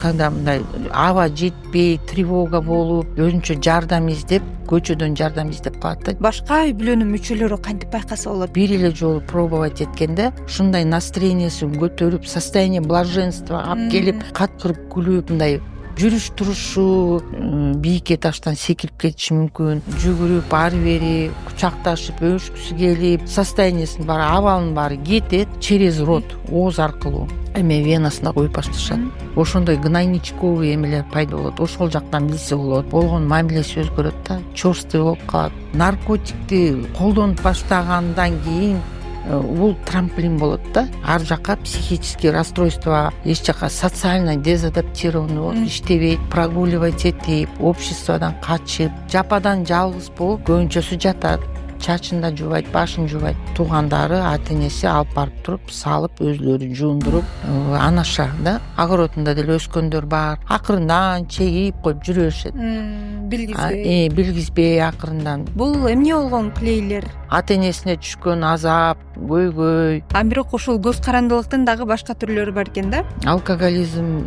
когда мындай аба жетпей, тревога болуп, өзүнчө жардам издеп, көчөдөн жардам издеп калат да. Башка үй бүлөнүн мүчөлөрү кантип байкаса болот? Бир эле жолу пробовать эткенде ушундай настроениясын көтөрүп, состояние блаженства алып келип, каткырып күлүп, мындай жүрүш турушу бийик этаждан секирип кетиши мүмкүн, жүгүрүп ары бери кучакташып өбүшкүсү келип, состояниясынын баары, абалынын баары кетет через рот, ооз аркылуу эме венасына коюп башташат. Ошондой гнойничковый эмелер пайда болот. Ошол жактан билсе болот. Болгон мамилеси өзгөрөт да, чёрствый болуп калат. Наркотикти колдонуп баштагандан кийин бул трамплин болот да. Ар жака психический расстройство, эч жака социально дезадаптированный болуп, иштебейт, прогуливать этип, обществодон качып, жападан жалгыз болуп, көбүнчөсү жатат. Чачын да жуубайт, башын жуубайт. Туугандары, ата энеси алып барып туруп, салып, өзүлөрү жуундуруп, анаша да. Огородунда деле өскөндөр бар. Акырындан чегип коюп жүрө беришет. Билгизбей. Билгизбей акырындан. Бул эмне болгон плейлер? Ата энесине түшкөн азап, көйгөй. Бирок ушул көз карандылыктын дагы башка түрлөрү бар экен да? Алкоголизм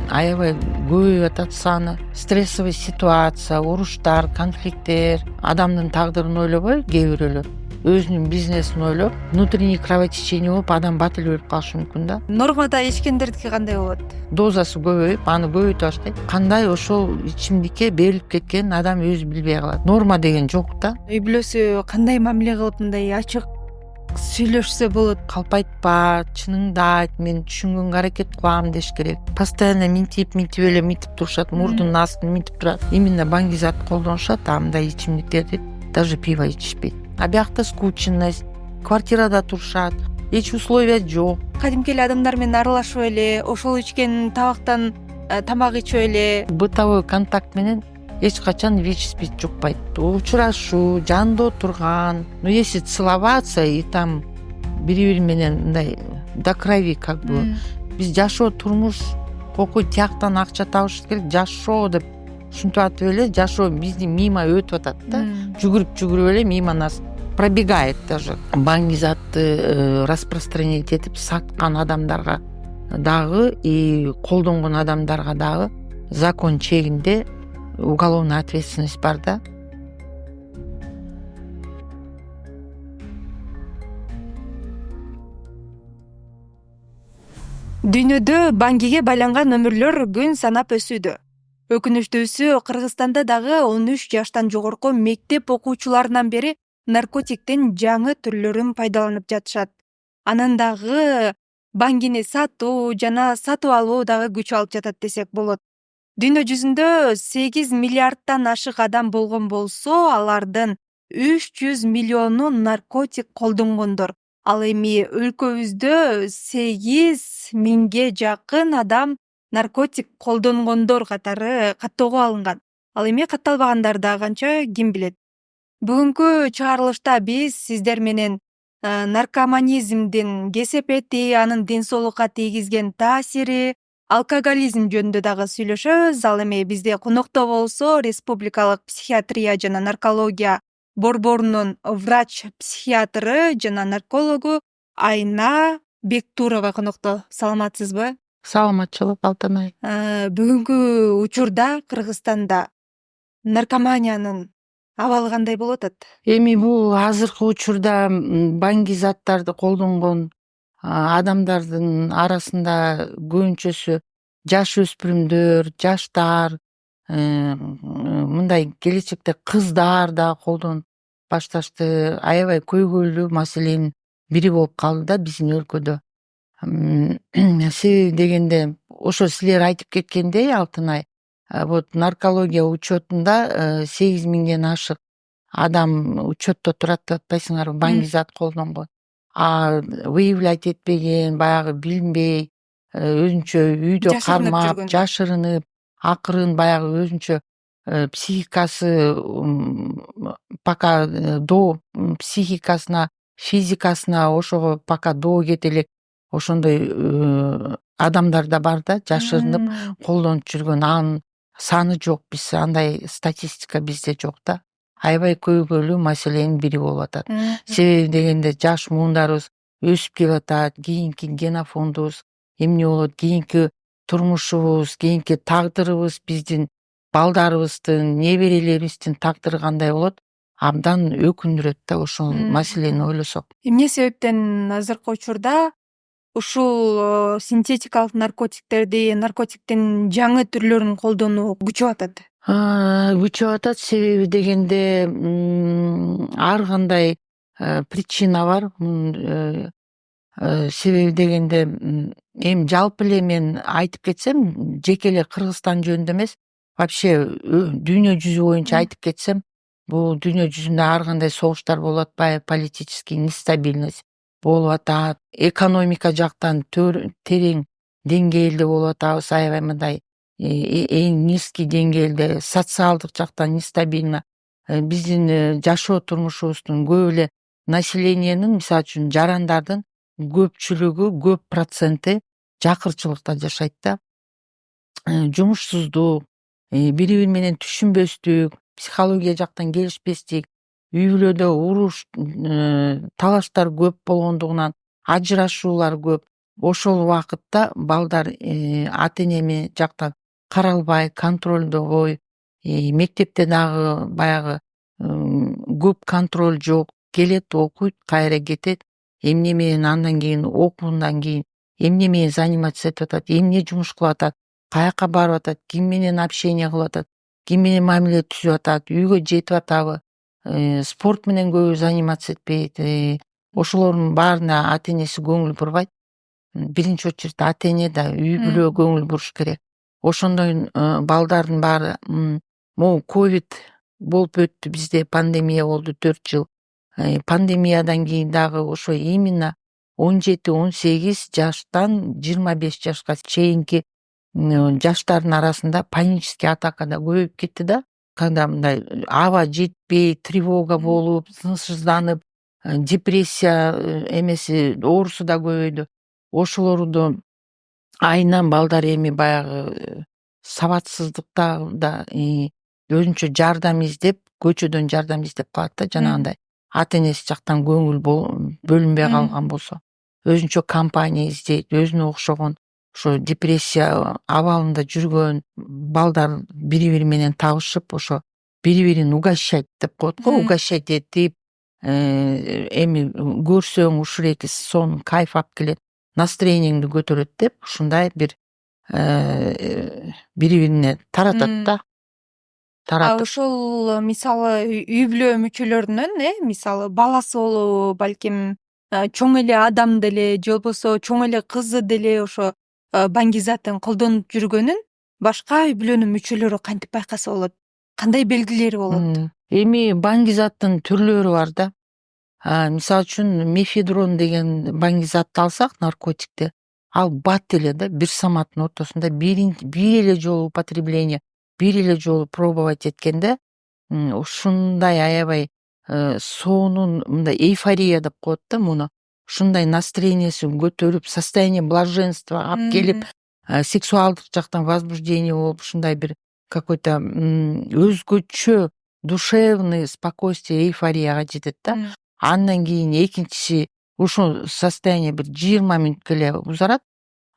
аябай көбөйүп атат саны. Стрессовый ситуация, уруштар, конфликттер, адамдын тагдырын ойлобой, кээ бирөөлөр өзүнүн бизнесин ойлоп, внутренний кровотечение болуп, адам бат эле өлүп калышы мүмкүн да. Нормада ичкендердики кандай болот? Дозасы көбөйүп, аны көбөйтө баштайт. Кандай ошол ичимдикке берилип кеткенин адам өзү билбей калат. Норма деген жок да. Үй бүлөсү кандай мамиле кылып мындай ачык сүйлөшсө болот? Калп айтпа, чыныңды айт, мен түшүнгөнгө аракет кылам деш керек. Постоянно минтип эле мынтип турушат, мурдунун астын минтип турат. Именно баңгизат колдонушат, мындай ичимдиктерди даже пиво ичишпейт. А биякта скученность, квартирада турушат, эч условия жок. Кадимки эле адамдар менен аралашып эле, ошол ичкен табактан тамак ичип эле. Бытовой контакт менен эч качан ВИЧ СПИД жукпайт. Учурашуу, жандоо турган, если целоваться и там бири-бири менен мындай до крови как бы. Биз жашоо, турмуш, окуй, тияктан акча табыш керек, жашоо деп ушинтип атып эле жашоо биздин мимо өтүп атат да. Жүгүрүп эле мимо нас пробегает даже. Баңгизатты распространять этип саткан адамдарга дагы и колдонгон адамдарга дагы закон чегинде уголовная ответственность бар да. Дүйнөдө баңгиге байланган өмүрлөр күн санап өсүүдө. Өкүнүчтүүсү, Кыргызстанда дагы 13 жаштан жогорку мектеп окуучуларынан бери наркотиктин жаңы түрлөрүн пайдаланып жатышат. Анан дагы баңгини сатуу жана сатып алуу дагы күч алып жатат десек болот. Дүйнө жүзүндө 8 миллиардтан ашык адам болгон болсо, алардын 300 миллиону наркотик колдонгондор. Ал эми өлкөбүздө 8 миңге жакын адам наркотик колдонгондор катары каттоого алынган. Ал эми катталбагандар да канча, ким билет. Бүгүнкү чыгарылышта биз сиздер менен наркоманизмдин кесепети, анын ден соолукка тийгизген таасири, алкоголизм жөнүндө дагы сүйлөшөбүз. Ал эми бизде конокто болсо Республикалык психиатрия жана наркология борборунун врач-психиатры жана наркологу Айна Бектурова конокто. Саламатсызбы? Саламатчылык, Алтынай. Бүгүнкү учурда Кыргызстанда наркоманиянын абалы кандай болуп атат? Эми бул азыркы учурда баңгизаттарды колдонгон адамдардын арасында көбүнчөсү жаш өспүрүмдөр, жаштар, мындай келечекте кыздар да колдонуп башташты. Аябай көйгөйлүү маселенин бири болуп калды да биздин өлкөдө. Себеби дегенде, ошо силер айтып кеткендей, Алтынай, вот наркология учетунда 8 миңден ашык адам учетто турат деп атпайсыңарбы, баңгизат колдонгон. А выявлять этпеген, баягы билинбей, өзүнчө үйдө кармап, жашырынып, акырын баягы өзүнчө психикасы пока до психикасына, физикасына ошого пока доо кете элек ошондой адамдар да бар да, жашырынып колдонуп жүргөн. Анын саны жок, биз андай статистика бизде жок да. Аябай көйгөйлүү маселенин бири болуп атат. Себеби дегенде жаш муундарыбыз өсүп келип атат, кийинки генофондубуз эмне болот, кийинки турмушубуз, кийинки тагдырыбыз, биздин балдарыбыздын, неберелерибиздин тагдыры кандай болот, абдан өкүндүрөт да ошол маселени ойлосок. Эмне себептен азыркы учурда ушул синтетикалык наркотиктин жаңы түрлөрүн колдонуу күчөп атат? Күчөп атат, себеби дегенде ар кандай причина бар. Себеби дегенде эми жалпы эле мен айтып кетсем, жеке эле Кыргызстан жөнүндө эмес, вообще дүйнө жүзү боюнча айтып кетсем, бул дүйнө жүзүндө ар кандай согуштар болуп атпайбы, политический нестабильность болуп атат, экономика жактан терең деңгээлде болуп атабыз, аябай мындай эң низкий деңгээлде, социалдык жактан нестабильно. Биздин жашоо турмушубуздун көп эле населениенин, мисалы үчүн жарандардын көпчүлүгү, көп проценти жакырчылыкта жашайт да. Жумушсуздук, бири бири менен түшүнбөстүк, психология жактан келишпестик, үй бүлөдө уруш, талаштар көп болгондугунан ажырашуулар көп. Ошол убакытта балдар ата эне жактан каралбай, контролдобой, мектепте дагы баягы көп контроль жок, келет, окуйт, кайра кетет, эмне менен андан кийин окуундан кийин эмне менен заниматься этип атат, эмне жумуш кылып атат, каяка барып атат, ким менен общение кылып атат, ким менен мамиле түзүп атат, үйгө жетип атабы, спорт менен көбү заниматься этпейт. Ошолордун баарына ата энеси көңүл бурбайт. Биринчи очередь ата эне да, үй бүлө көңүл буруш керек. Ошондон балдардын баары могу ковид болуп өттү, бизде пандемия болду 4 жыл. Пандемиядан кийин дагы ошо именно 17-18 жаштан 25 жашка чейинки жаштардын арасында панический атака да көбөйүп кетти да. Когда мындай аба жетпей, тревога болуп, тынчсызданып, депрессия эмеси, оорусу да көбөйдү. Ошолорду айынан балдар эми баягы сабатсыздыкта да өзүнчө жардам издеп, көчөдөн жардам издеп калат да, жанагындай ата энеси жактан көңүл бөлүнбөй калган болсо, өзүнчө компания издейт, өзүнө окшогон ошо депрессия абалында жүргөн балдар бири бири менен табышып, ошо бири бирин угощать деп коет го, угощать этип, эми көрсөң ушуреки сонун кайф алып келет, настроениеңди көтөрөт деп, ушундай бир бири бирине таратат да. Ошол мисалы үй бүлө мүчөлөрүнөн, мисалы баласы болобу, балким чоң эле адам деле же болбосо чоң эле кызы деле ошо баңги затын колдонуп жүргөнүн башка үй бүлөнүн мүчөлөрү кантип байкаса болот? Кандай белгилери болот? Эми баңги-заттын түрлөрү бар да. Мисалы үчүн мефедрон деген баңги-затты алсак, наркотикти, ал бат эле да, бир саматтын ортосунда бир эле жолу употребление, бир эле жолу пробовать эткенде, ушундай аябай сонун мындай эйфория деп коет да муну. Ушундай настроениесин көтөрүп, состояние блаженства алып келип, сексуалдык жактан возбуждение болуп, ушундай бир какой-то өзгөчө душевный спокойствие, эйфорияга жетет да. Андан кийин экинчиси ушул состояние бир 20 мүнөткө эле узарат.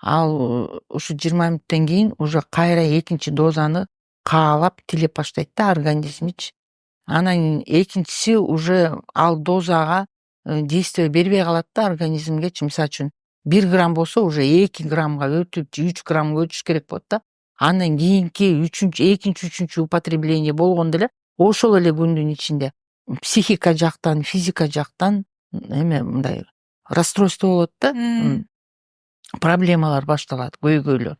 Ал ушу 20 мүнөттөн кийин уже кайра экинчи дозаны каалап тилеп баштайт да организмичи. Анан кийин экинчиси уже ал дозага действие бербей калат да организмгечи. Мисалы үчүн 1 грамм болсо уже 2 граммга өтүп, 3 граммга өтүш керек болот да. Андан кийинки экинчи, үчүнчү употребление болгондо эле ошол эле күндүн ичинде психика жактан, физика жактан эме мындай расстройство болот да. Проблемалар башталат, көйгөйлөр.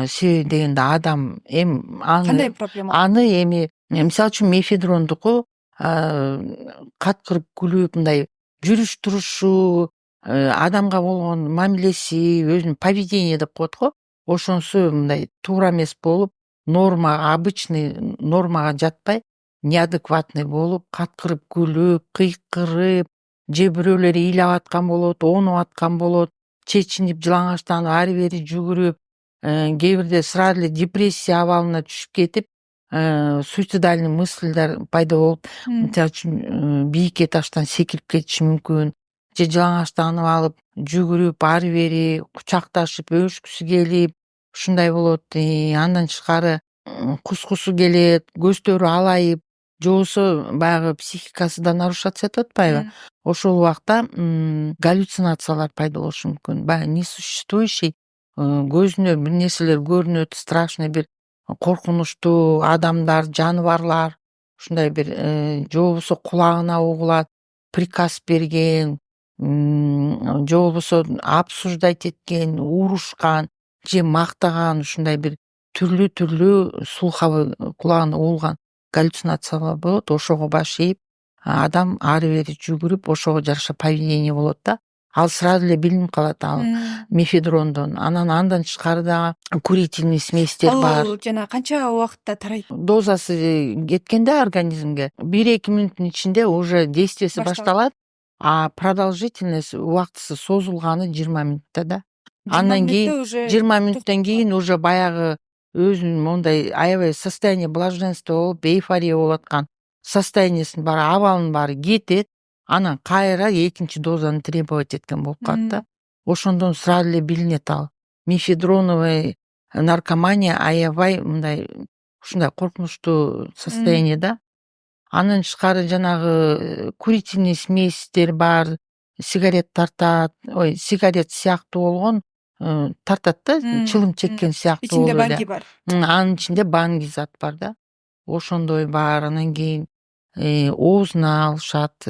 Себеби дегенде адам эми Кандай проблема? аны эми мисалы үчүн мефедрондуку каткырып күлүп, мындай жүрүш турушу, адамга болгон мамилеси, өзүнүн поведение деп коет го, ошонусу мындай туура эмес болуп, нормага, обычный нормага жатпай, неадекватный болуп, каткырып күлүп, кыйкырып, же бирөөлөр ыйлап аткан болот, оонуп аткан болот, чечинип, жылаңачтанып, ары бери жүгүрүп, кээ бирде сразу эле депрессия абалына түшүп кетип, суицидальный мысльдер пайда болуп, мисалы үчүн бийикке таштан секирип кетиши мүмкүн, же жалаңачтанып алып, жүгүрүп, ары бери кучакташып, өбүшкүсү келип, ушундай болот. Андан тышкары кускусу келет, көздөрү алайып, же болбосо баягы психикасы да нарушаться этип атпайбы? Ошол убакта галлюцинациялар пайда болушу мүмкүн. Баягы несуществующий көзүнө бир нерселер көрүнөт, страшный бир коркунучтуу адамдар, жаныбарлар, ушундай бир же болбосо кулагына угулат, приказ берген, же болбосо обсуждать эткен, урушкан же мактаган, ушундай бир түрлүү слуховой кулагына угулган галлюцинациялар болот. Ошого баш ийип, адам ары бери жүгүрүп, ошого жараша поведение болот да. Ал сразу эле билинип калат, ал мефедрондон. Андан тышкары дагы курительный сместер бар. Ал жана канча убакытта тарайт? Дозасы кеткенде организмге 1-2 мүнөттүн ичинде уже действиеси башталат, а продолжительность убактысы созулганы 20 мүнөттө да. Андан кийин 20 мүнөттөн кийин уже баягы өзүнүн мондай аябай состояние блаженства болуп, эйфория болуп аткан состояниесин баары, абалынын баары кетет. Анан кайра экинчи дозаны требовать эткен болуп калат да. Ошондон сразу эле билинет ал. Мефедроновый наркомания аябай мындай ушундай коркунучтуу состояние да. Андан тышкары жанагы курительный сместер бар, сигарет тартат, сигарет сыяктуу болгон тартат да, чылым чеккен сыяктуу болуп эле. Ичинде банги бар. Анын ичинде банги зат бар да. Ошондой бар. Анан кийин оозуна алышат,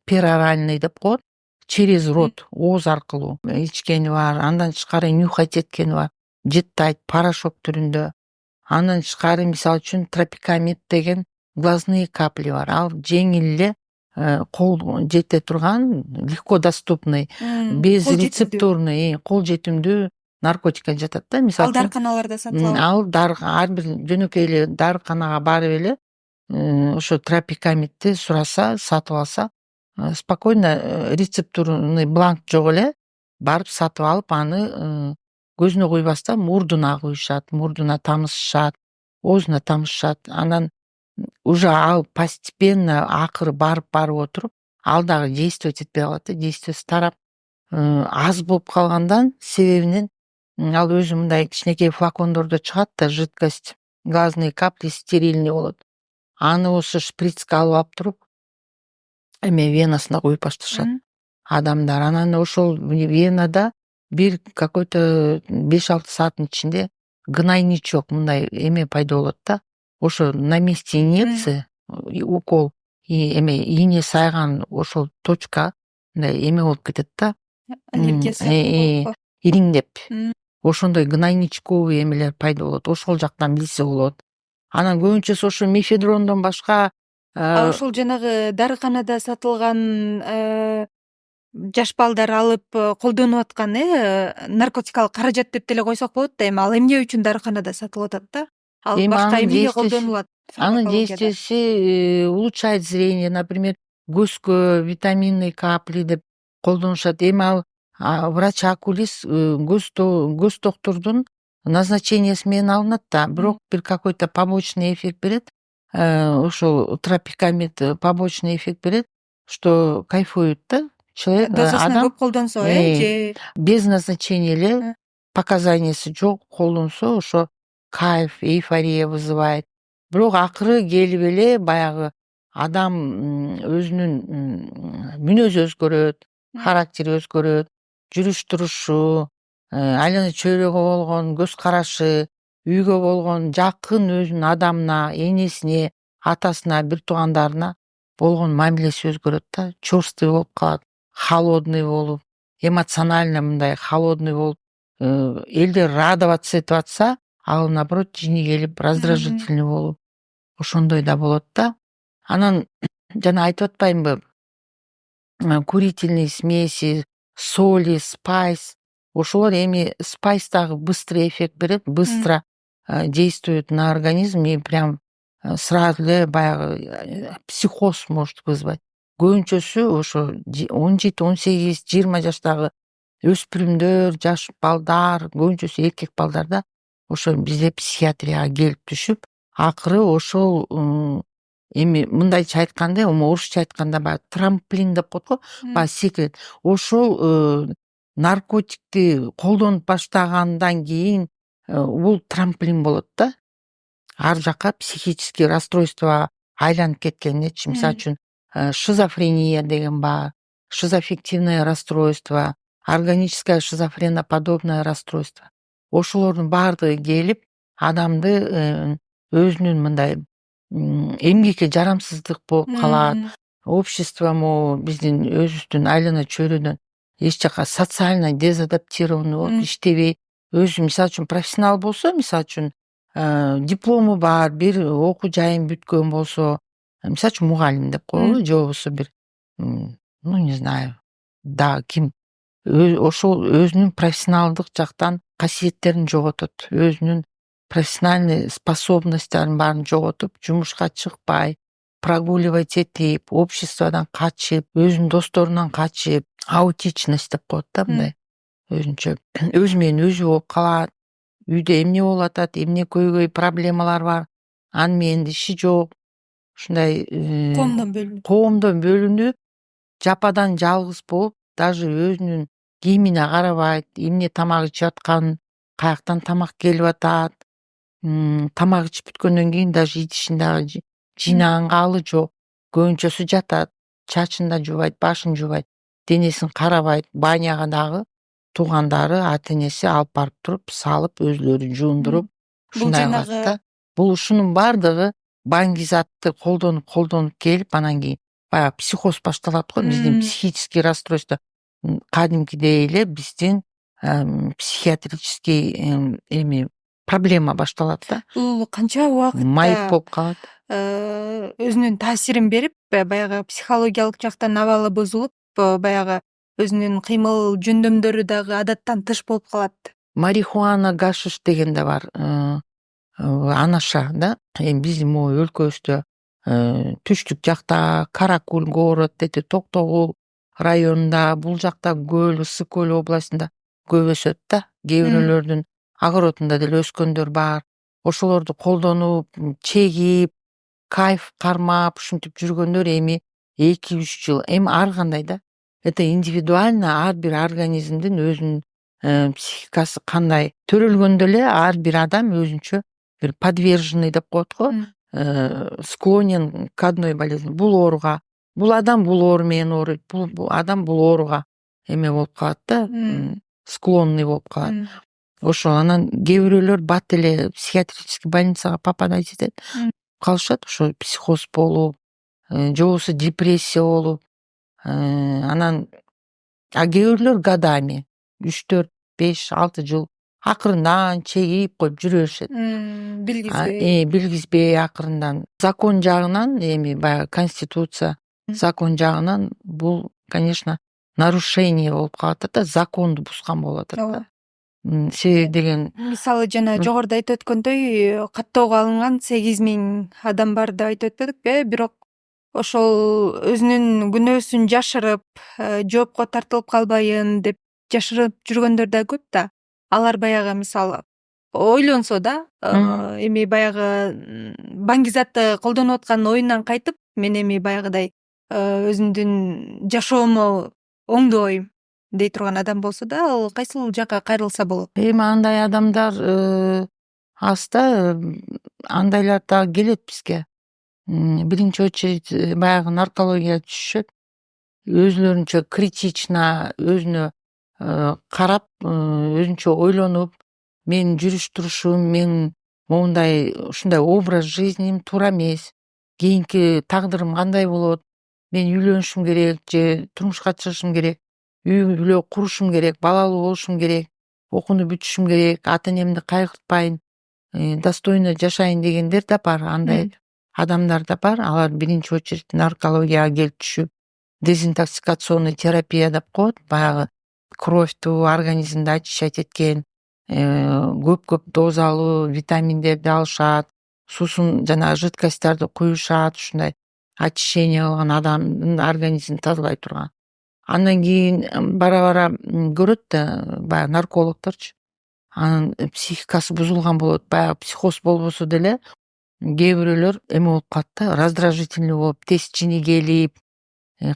пероральный деп коет, через рот, ооз аркылуу ичкени бар. Андан тышкары нюхать эткени бар, жыттайт порошок түрүндө. Андан тышкары мисалы үчүн тропикамид деген глазные капли бар. Ал жеңил эле кол жете турган, легко доступный, без рецептурный, кол жетимдүү наркотикка жатат да. Мисалы Ал дарыканаларда сатылат. Ал ар бир жөнөкөй эле дарыканага барып эле ошо тропикамидти сураса, сатып алса, спокойно рецептурный бланк жок эле барып сатып алып, аны көзүнө куйбастан мурдуна куюшат, мурдуна тамызышат, оозуна тамызышат. Анан уже ал постепенно акыры барып отуруп, ал дагы действовать этпей калат да, действиеси тарап аз болуп калгандан себебинен ал өзү мындай кичинекей флакондордо чыгат да, жидкость, глазные капли стерильный болот. Аны осы шприцке алып алып туруп, эме венасына куюп башташат адамдар. Анан ошол венада бир какой-то 5-6 сааттын ичинде гнойничок мындай эме пайда болот да. Ошо на месте инъекции, укол, эме ийне сайган ошол точка мындай эме болуп кетет да. Аллергия ириңдеп. Ошондой гнойничковый эмелер пайда болот. Ошол жактан билсе болот. Анан көбүнчөсү ошо мефедрондон башка ошол жанагы дарыканада сатылган жаш балдар алып колдонуп аткан наркотикалык каражат деп деле койсок болот да. Эми ал эмне үчүн дарыканада сатылып атат да? Ал башка эмнеге колдонулат? Анын действиеси улучшает зрение, например, көзгө витаминный капли деп колдонушат. Эми ал врач-окулист көз доктурдун назначениясы менен алынат да, бирок бир какой-то побочный эффект берет. Ошол тропикамид побочный эффект берет, что кайфует да человек, дозасынан көп колдонсо, же без назначения эле, показаниясы жок колдонсо, ошо кайф, эйфория вызывает. Бирок акыры келип эле баягы адам өзүнүн мүнөзү өзгөрөт, характери өзгөрөт, жүрүш турушу, айлана чөйрөгө болгон көз карашы, үйгө болгон жакын өзүнүн адамына, энесине, атасына, бир туугандарына болгон мамилеси өзгөрөт да, чёрствый болуп калат, холодный болуп, эмоционально мындай холодный болуп, элдер радоваться этип атса, ал наоборот жини келип раздражительный болуп, ошондой да болот да. Анан жана айтып атпаймынбы, курительный смеси, соли, спайс, ошолор эми спайс дагы быстрый эффект берет, быстро действует на организм и прям сразу эле баягы психоз может вызвать. Көбүнчөсү ошо 17-18-20 жаштагы өспүрүмдөр, жаш балдар, көбүнчөсү эркек балдар да ошо бизде психиатрияга келип түшүп, акыры ошол эми мындайча айтканда, орусча айтканда баягы трамплин деп коет го, баягы секирет. Ошол наркотикти колдонуп баштагандан кийин бул трамплин болот да, ар жака психический расстройствого айланып кеткенечи. Мисалы үчүн шизофрения деген бар, шизоаффективное расстройство, органическое шизофреноподобное расстройство. Ошолордун баардыгы келип адамды өзүнүн мындай эмгекке жарамсыздык болуп калат. Общество могу биздин өзүбүздүн айлана чөйрөдөн эч жака социально дезадаптированный болуп иштебей, өзү мисалы үчүн профессионал болсо, мисалы үчүн диплому бар, бир окуу жайын бүткөн болсо, мисалы үчүн мугалим деп коелу, же болбосо бир ну не знаю, да ким ошол өзүнүн профессионалдык жактан касиеттерин жоготот, өзүнүн профессиональный способностьтарын баарын жоготуп, жумушка чыкпай, прогуливать этип, обществодон качып, өзүнүн досторунан качып, аутичность деп коет да, мындай өзүнчө өзү менен өзү болуп калат. Үйдө эмне болуп атат, эмне көйгөй проблемалар бар, аны менен иши жок. Ушундай коомдон бөлүнүп, жападан жалгыз болуп, даже өзүнүн кийимине карабайт, эмне тамак ичип атканын, каяктан тамак келип атат, тамак ичип бүткөндөн кийин даже идишин дагы жыйнаганга алы жок. Көбүнчөсү жатат, чачын да жуубайт, башын жуубайт, денесин карабайт. Баняга дагы туугандары, ата энеси алып барып туруп, салып, өзүлөрү жуундуруп, ушундай кылат да. Бул ушунун баардыгы баңгизатты колдонуп келип, анан кийин баягы психоз башталат го, биздин психический расстройство. Кадимкидей эле биздин психиатрический эми проблема башталат да. Бул канча убакытта майып болуп калат, өзүнүн таасирин берип, баягы психологиялык жактан абалы бузулуп, баягы өзүнүн кыймыл жөндөмдөрү дагы адаттан тыш болуп калат. Марихуана, гашиш деген да бар, анаша да. Эми биздин могу өлкөбүздө түштүк жакта, Каракуль город, Токтогул районунда, бул жакта көл, Ысык көл областында көп өсөт да. Кээ бирөөлөрдүн огородунда деле өскөндөр бар. Ошолорду колдонуп, чегип, кайф кармап, ушинтип жүргөндөр эми 2-3 жыл, эми ар кандай да. Это индивидуально ар бир организмдин өзүнүн психикасы кандай төрөлгөндө эле ар бир адам өзүнчө бир подверженный деп коет го, склонен к одной болезни. Бул ооруга, бул адам бул оору менен ооруйт, бул адам бул ооруга эме болуп калат да, склонный болуп калат. Ошо анан кээ бирөөлөр бат эле психиатрический больницага попадать этет, калышат ошо психоз болуп, же болбосо депрессия болуп, анан кээ бирөөлөр годами 3-4-5-6 жыл акырындан чегип коюп жүрө беришет. Билгизбей акырындан. Закон жагынан, эми баягы конституция, закон жагынан бул, конечно, нарушение болуп калат да, законду бузган болуп атат да. Себеби деген, мисалы жана жогоруда айтып өткөндөй, каттоого алынган 8000 адам бар деп айтып өтпөдүкпү, бирок ошол өзүнүн күнөөсүн жашырып, жоопко тартылып калбайын деп жашырып жүргөндөр да көп да. Алар баягы мисалы ойлонсо да, эми баягы баңгизатты колдонуп аткан оюнан кайтып, мен эми баягыдай өзүмдүн жашоомо оңдойм дей турган адам болсо да, ал кайсыл жакка кайрылса болот? Эми андай адамдар аз да, андайлар дагы келет бизге. Биринчи очередь баягы наркологияга түшүшөт. Өзүлөрүнчө критично, өзүнө карап, өзүнчө ойлонуп, менин жүрүш турушум, менин моундай ушундай образ жизним туура эмес, кийинки тагдырым кандай болот, мен үйлөнүшүм керек же турмушка чыгышым керек, үй бүлө курушум керек, балалуу болушум керек, окууну бүтүшүм керек, ата энемди кайгыртпайын, достойно жашайын дегендер да бар, андай адамдар да бар. Алар биринчи очередь наркологияга келип түшүп, дезинтоксикационный терапия деп коет, баягы кровьту организмди очищать эткен, көп дозалуу витаминдерди алышат, суусун жана жидкостьтарды куюшат, ушундай очищение кылган адамдын организмин тазалай турган. Андан кийин бара көрөт да баягы наркологдорчу, анын психикасы бузулган болот. Баягы психоз болбосо деле кээ бирөөлөр эме болуп калат да, раздражительный болуп, тез жини келип,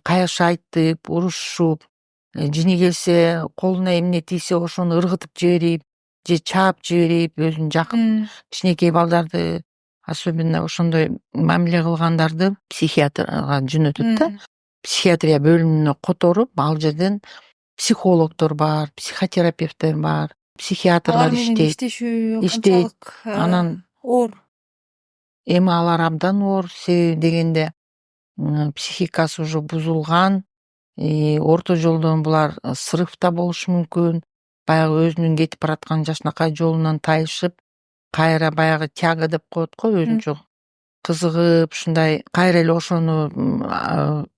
кайшы айтып, урушуп, жини келсе, колуна эмне тийсе ошону ыргытып жиберип, же чаап жиберип өзүнүн жакын кичинекей балдарды, особенно ошондой мамиле кылгандарды психиатрга жөнөтөт да. Психиатрия бөлүмүнө которуп, ал жерден психологдор бар, психотерапевттер бар, Алар психиатрлар менен иштейт. иштешүү иштейт. канчалык Анан оор? эми алар абдан оор, себеби дегенде психикасы уже бузулган, орто жолдон булар срывда болушу мүмкүн, баягы өзүнүн кетип бараткан жакшынакай жолунан тайышып, кайра баягы тяга деп коет го, өзүнчө кызыгып, ушундай кайра эле ошону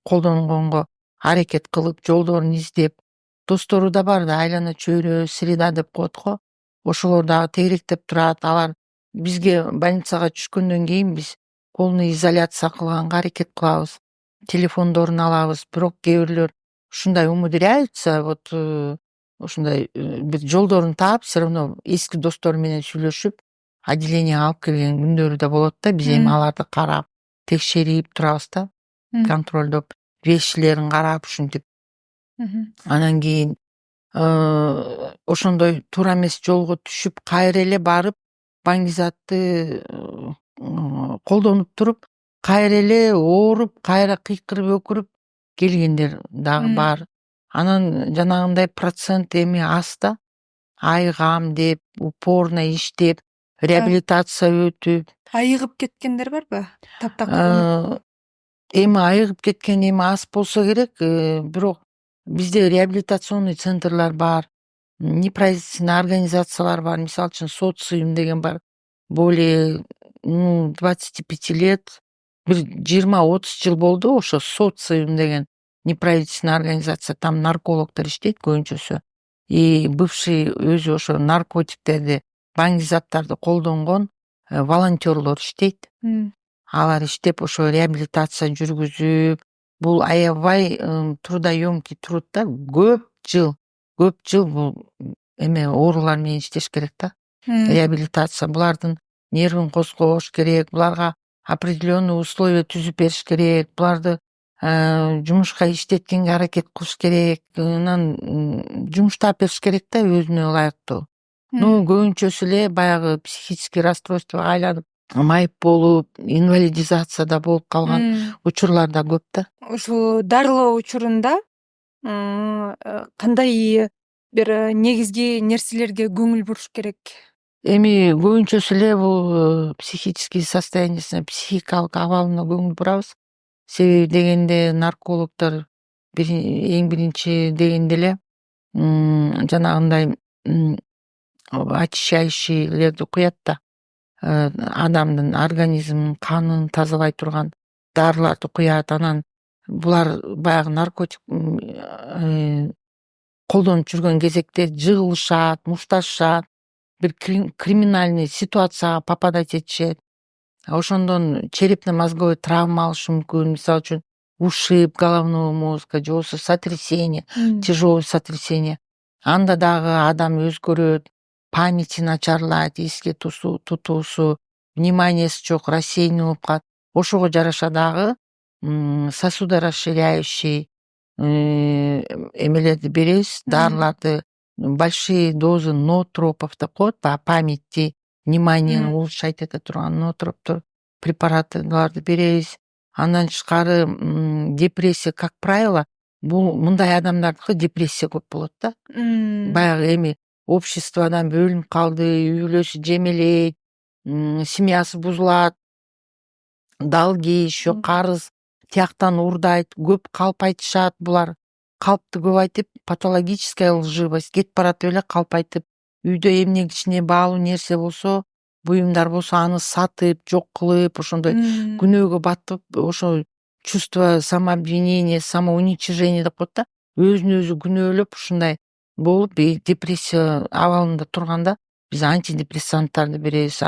колдонгонго аракет кылып, жолдорун издеп, достору да бар да, айлана чөйрө, среда деп коет го, ошолор дагы тегеректеп турат. Алар бизге больницага түшкөндөн кийин биз полный изоляция кылганга аракет кылабыз, телефондорун алабыз, бирок кээ бирлөр ушундай умудряются, вот ушундай бир жолдорун таап, все равно эски достору менен сүйлөшүп, отделениеге алып келген күндөрү да болот да. Биз эми аларды карап, текшерип турабыз да, контролдоп, вещилерин карап ушинтип. Анан кийин ошондой туура эмес жолго түшүп, кайра эле барып Баңгизатты колдонуп туруп, кайра эле ооруп, кайра кыйкырып өкүрүп келгендер дагы бар. Анан жанагындай процент эми аз да. Айыгам деп, упорно иштеп, реабилитация өтүп. Айыгып кеткендер барбы? Таптакыр. Эми айыгып кеткен эми аз болсо керек, бирок бизде реабилитационный центрлар бар, неправительственный организациялар бар. Мисалы үчүн социум деген бар. Более 25 лет, бир 20-30 жыл болду ошо социум деген неправительственный организация. Там наркологдор иштейт көбүнчөсү. И бывший өзү ошо наркотиктерди, баңги заттарды колдонгон волонтерлор иштейт. Алар иштеп ошо реабилитация жүргүзүп, бул аябай трудоемкий труд да, көп жыл бул эме оорулар менен иштеш керек да. Реабилитация, булардын нервин козгош керек, буларга определенный условия түзүп бериш керек, буларды жумушка иштеткенге аракет кылыш керек, анан жумуштап бериш керек да өзүнө ылайыктуу. Көбүнчөсү эле баягы психический расстройствого айланып, майып болуп, инвалидизацияда болуп калган учурлар да көп да. Ушул дарылоо учурунда кандай бир негизги нерселерге көңүл буруш керек? Эми көбүнчөсү эле бул психический состояниясына, психикалык абалына көңүл бурабыз. Себеби дегенде наркологдор эң биринчи дегенде эле жанагындай очищающийлерди куят да, адамдын организмин, канын тазалай турган дарыларды куят. Анан булар баягы наркотик колдонуп жүргөн кезекте жыгылышат, мушташышат, бир криминальный ситуацияга попадать этишет. Ошондон черепно-мозговой травма алышы мүмкүн. Мисалы үчүн ушиб головного мозга же болбосо сотрясение, тяжелое сотрясение. Анда дагы адам өзгөрөт, памяти начарлайт, эске тутуусу, вниманиясы жок, рассеянный болуп калат. Ошого жараша дагы сосудорасширяющий эмелерди беребиз, дарыларды, большие дозы ноотропов деп коет, памятти, вниманиени улучшать эте турган ноотроптор препараттарды беребиз. Андан тышкары депрессия, как правило, бул мындай адамдардыкы депрессия көп болот да. Баягы эми обществодан бөлүнүп калды, үй бүлөсү жемелейт, семьясы бузулат, долги, еще карыз тияктан урдайт, көп калп айтышат. Булар калпты көп айтып, патологическая лживость, кетип баратып эле калп айтып, үйдө эмне кичине баалуу нерсе болсо, буюмдар болсо аны сатып, жок кылып, ошондой күнөөгө батып, ошо чувство самообвинения, самоуничижение деп коет да, өзүн өзү күнөөлөп ушундай болуп, депрессия абалында турганда биз антидепрессанттарды беребиз,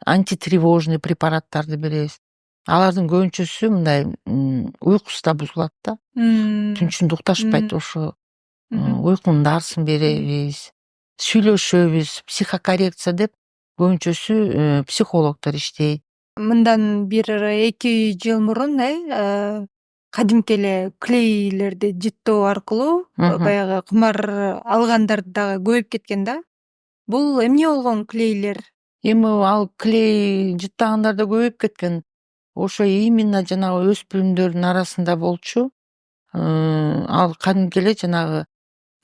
антитревожный препараттарды беребиз. Алардын көбүнчөсү мындай уйкусу да бузулат да, түн ичинде укташпайт. Ошо уйкунун дарысын беребиз, сүйлөшөбүз, психокоррекция деп көбүнчөсү психологдор иштейт. Мындан бир 2 жыл мурун кадимки эле клейлерди жыттоо аркылуу баягы кумар алгандар дагы көбөйүп кеткен да. Бул эмне болгон клейлер? Эми ал клей жыттагандар да көбөйүп кеткен. Ошо именно жанагы өспүрүмдөрдүн арасында болчу. Ал кадимки эле жанагы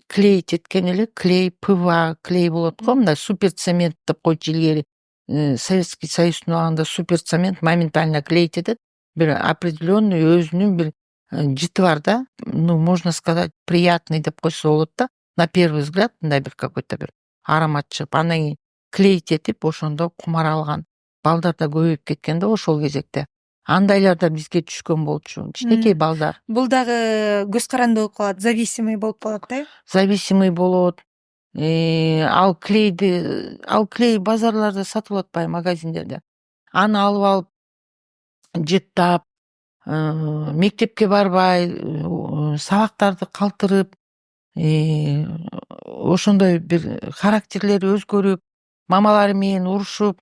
клей четкен эле, клей, ПВА клей болот го, мындай супер цемент деп койчу илгери. Советский Союздун убагында супер цемент моментально клей четет. Бир определенный өзүнүн бир жыты бар да. Ну, можно сказать, приятный деп койсо болот да. На первый взгляд мындай бир какой-то бир аромат чыгып, андан кийин клей четип, ошондо кумар алган балдар да көбөйүп кеткен да ошол кезекте. Андайлар да бизге түшкөн болчу. Кичинекей балдар. Бул дагы көз каранды болуп калат, зависимый болуп калат да. Зависимый болот. Ал клей базарларда сатылып атпайбы, магазиндерде. Аны алып алып жыттап, мектепке барбай, сабактарды калтырып, ошондой бир характерлери өзгөрүп, мамалары менен урушуп.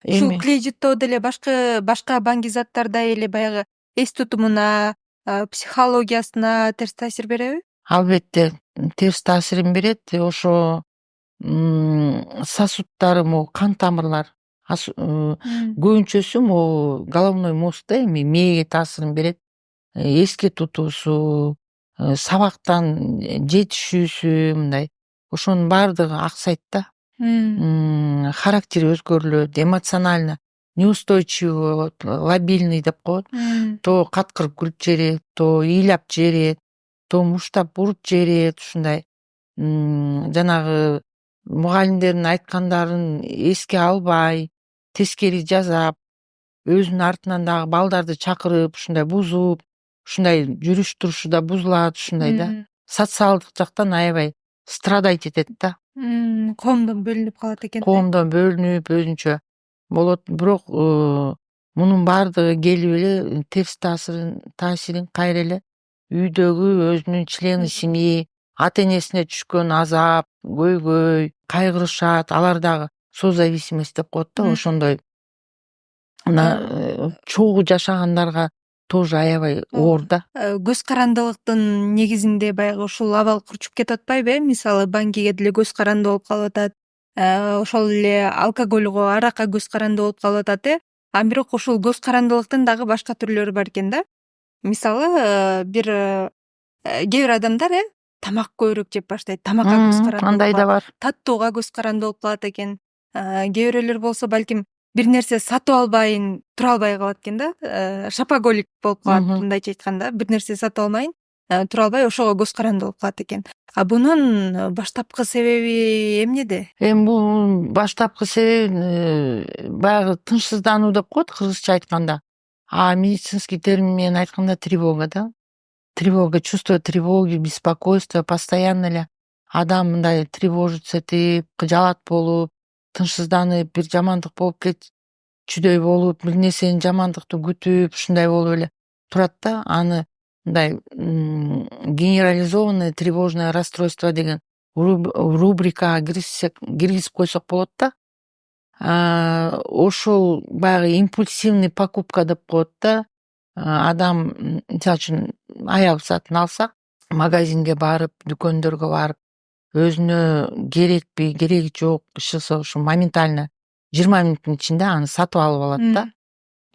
Ушул клей жыттоо деле башка баңгизаттардай эле баягы эс тутумуна, психологиясына терс таасир береби? Албетте терс таасирин берет. Ошо сосудтары, могу кан тамырлар, көбүнчөсү могу головной мозг да, эми мээге таасирин берет. Эске тутуусу, сабактан жетишүүсү, мындай ошонун баардыгы аксайт да. Характери өзгөрүлөт, эмоционально неустойчивый болот, лобильный деп коет. То каткырып күлүп жиберет, то ыйлап жиберет, то муштап уруп жиберет. Ушундай жанагы мугалимдердин айткандарын эске албай, тескери жасап, өзүнүн артынан дагы балдарды чакырып, ушундай бузуп, ушундай жүрүш турушу да бузулат, ушундай да. Социалдык жактан аябай страдать этет да. Коомдон бөлүнүп калат экен. Коомдон бөлүнүп өзүнчө болот, бирок мунун баардыгы келип эле терс таасирин кайра эле үйдөгү өзүнүн члени семьи, ата энесине түшкөн азап, көйгөй, кайгырышат. Алар дагы созависимость деп коет да, ошондой. Мына чогуу жашагандарга тоже аябай оор да. Көз карандылыктын негизинде баягы ушул абал курчуп кетип атпайбы? Мисалы баңгиге деле көз каранды болуп калып атат, ошол эле алкогольго, аракка көз каранды болуп калып атат. А бирок ушул көз карандылыктын дагы башка түрлөрү бар экен да. Мисалы кээ бир адамдар тамак көбүрөөк жеп баштайт, тамакка көз каранды. Андай да бар. Таттууга көз каранды болуп калат экен. Кээ бирөөлөр болсо балким бир нерсе сатып албайын, тура албай калат экен да. Шопоголик болуп калат, мындайча айтканда. Бир нерсе сатып алмайын, тура албай, ошого көз каранды болуп калат экен. А бунун баштапкы себеби эмнеде? Эми бунун баштапкы себеби баягы тынчсыздануу деп коет кыргызча айтканда. А медицинский термин менен айтканда тревога да. Тревога, чувство тревоги, беспокойства постоянно эле адам мындай тревожиться этип, жалат болуп, тынчсызданып, бир жамандык болуп кетчүдөй болуп, бир нерсени жамандыкты күтүп, ушундай болуп эле турат да. Аны мындай генерализованное тревожное расстройство деген рубрикага киргизип койсок болот да. Ошол баягы импульсивный покупка деп коет да. Адам, мисалы үчүн аял сатын алсак, магазинге барып, дүкөндөргө барып, өзүнө керекпи, кереги жок шықса, ушу моментально 20 мүнөттүн ичинде аны сатып алып алат да.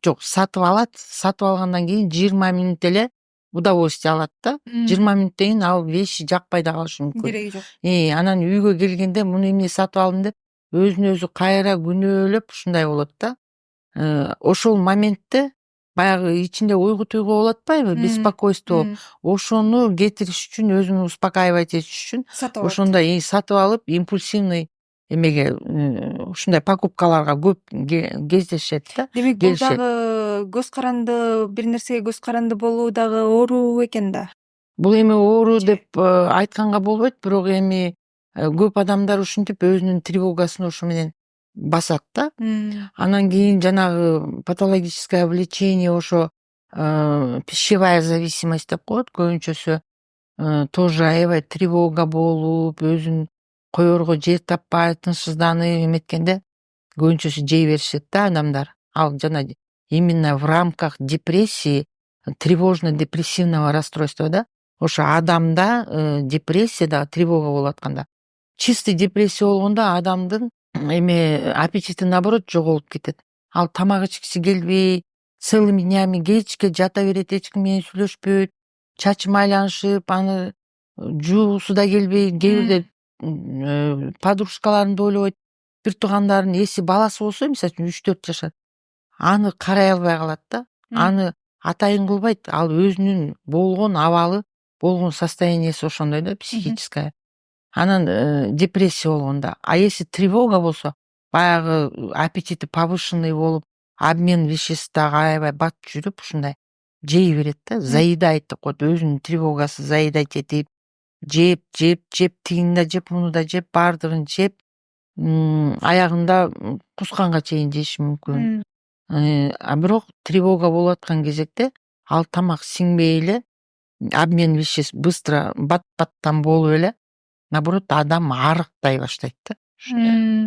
Жок, сатып алгандан кийин 20 мүнөт эле удовольствие алат да. 20 мүнөттөн кийин ал вещи жакпай да калышы мүмкүн. Кереги жок. Анан үйгө келгенде муну эмне сатып алдым деп өзүн өзү кайра күнөөлөп ушундай болот да. Ошол моментте баягы ичинде уйгу туйгу болуп атпайбы, беспокойство. Ошону кетириш үчүн, өзүн успокаивать этиш үчүн ошондой сатып алып, импульсивный эмеге ушундай покупкаларга көп кездешет да. Демек бул дагы көз каранды, бир нерсеге көз каранды болуу дагы оору экен да. Бул эми оору деп айтканга болбойт, бирок эми көп адамдар ушинтип өзүнүн тревогасын ошо менен басат да. Анан кийин жанагы патологическое влечение, ошо пищевая зависимость деп коет көбүнчөсү, тоже аябай тревога болуп, өзүн коерго жер таппай, тынчсызданып эметкенде көбүнчөсү жей беришет да адамдар. Ал жана именно в рамках депрессии, тревожно-депрессивного расстройства да. Ошо адамда депрессияда тревога болуп атканда чистый депрессия болгондо адамдын эме аппетити наоборот жоголуп кетет. Ал тамак ичкиси келбей, целыми днями кечке жата берет, эч ким менен сүйлөшпөйт, чачы майланышып, аны жуусу да келбей, кээ бирде подружкаларын да ойлобойт. Бир туугандардын эси баласы болсо, мисалы үчүн 3-4 жашар, аны карай албай калат да. Аны атайын кылбайт. Ал өзүнүн болгон абалы, болгон состояниясы ошондой да, психическая. Анан депрессия болгондо. А если тревога болсо, баягы аппетити повышенный болуп, обмен веществ дагы аябай батып жүрүп, ушундай жей берет да, заедает деп коет. Өзүнүн тревогасы заедать этип, жеп, тигини да жеп, муну да жеп, баардыгын жеп, аягында кусканга чейин жеши мүмкүн. А бирок тревога болуп аткан кезекте ал тамак сиңбей эле, обмен веществ быстро бат-баттан болуп эле, наоборот, адам арыктай баштайт да.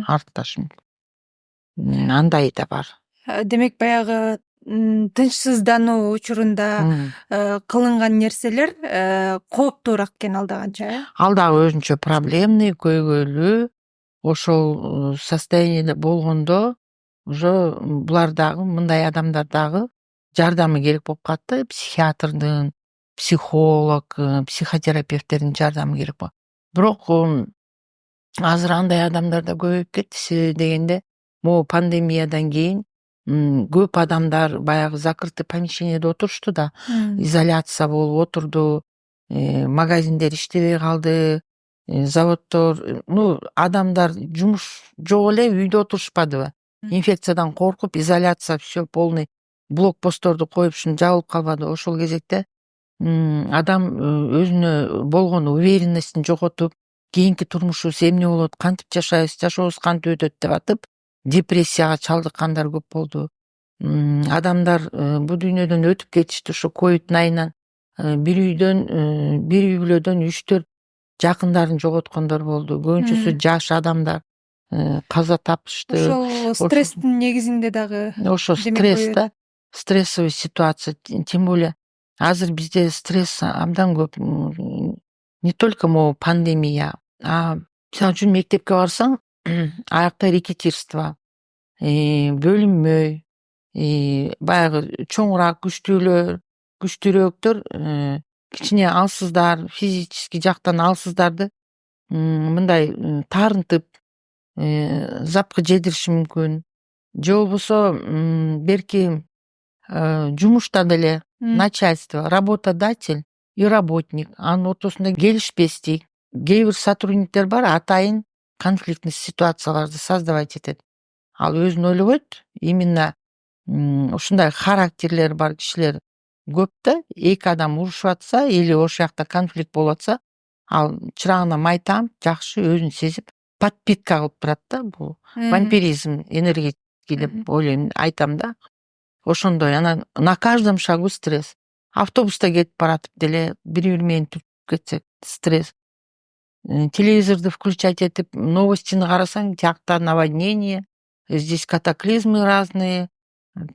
Арыкташы мүмкүн. Андай да бар. Демек баягы тынчсыздануу учурунда кылынган нерселер кооптуураак экен алда канча, Ал дагы өзүнчө проблемный, көйгөйлүү. Ошол состояниеде болгондо уже булар дагы, мындай адамдар дагы жардамы керек болуп калат да, психиатрдын, психолог, психотерапевттердин жардамы керек болот. Бирок азыр андай адамдар да көбөйүп кетти. Себеби дегенде, могу пандемиядан кийин көп адамдар баягы закрытый помещениеде отурушту да, изоляция болуп отурду, магазиндер иштебей калды, заводдор, адамдар жумуш жок эле үйдө отурушпадыбы? Инфекциядан коркуп, изоляция, все полный блокпостторду коюп, ушинтип жабылып калбады. Ошол кезекте адам өзүнө болгон уверенностин жоготуп, кийинки турмушубуз эмне болот, кантип жашайбыз, жашообуз кантип өтөт деп атып, депрессияга чалдыккандар көп болду. Адамдар бул дүйнөдөн өтүп кетишти ошо ковид айынан. Бир үй бүлөдөн 3-4 жакындарын жоготкондор болду. Көбүнчөсү жаш адамдар каза тапышты. Ошол стресстин негизинде дагы. Ошо стресс да, стрессовый ситуация. Тем более азыр бизде стресс абдан көп. Не только могу пандемия, а мисалы үчүн мектепке барсаң, аякта рекетирство, бөлүнмөй, баягы чоңураак, күчтүүрөөктөр, кичине алсыздар, физический жактан алсыздарды мындай таарынтып, запкы жедириши мүмкүн. Же болбосо берки жумушта деле начальство, работодатель и работник анын ортосунда келишпестик. Кээ бир сотрудниктер бар, атайын конфликтный ситуацияларды создавать этет. Ал өзүн ойлобойт, именно ушундай характерлери бар кишилер көп да. Эки адам урушуп атса или ошол жакта конфликт болуп атса, ал чырагына май таап, жакшы өзүн сезип, подпитка кылып турат да. Бул вампиризм энергетический деп ойлойм, айтам да. Ошондой. Анан на каждом шагу стресс. Автобуста кетип баратып деле бири менен түртүп кетсек стресс. Телевизорду включать этип, новостини карасаң, тиякта наводнение, здесь катаклизмы разные,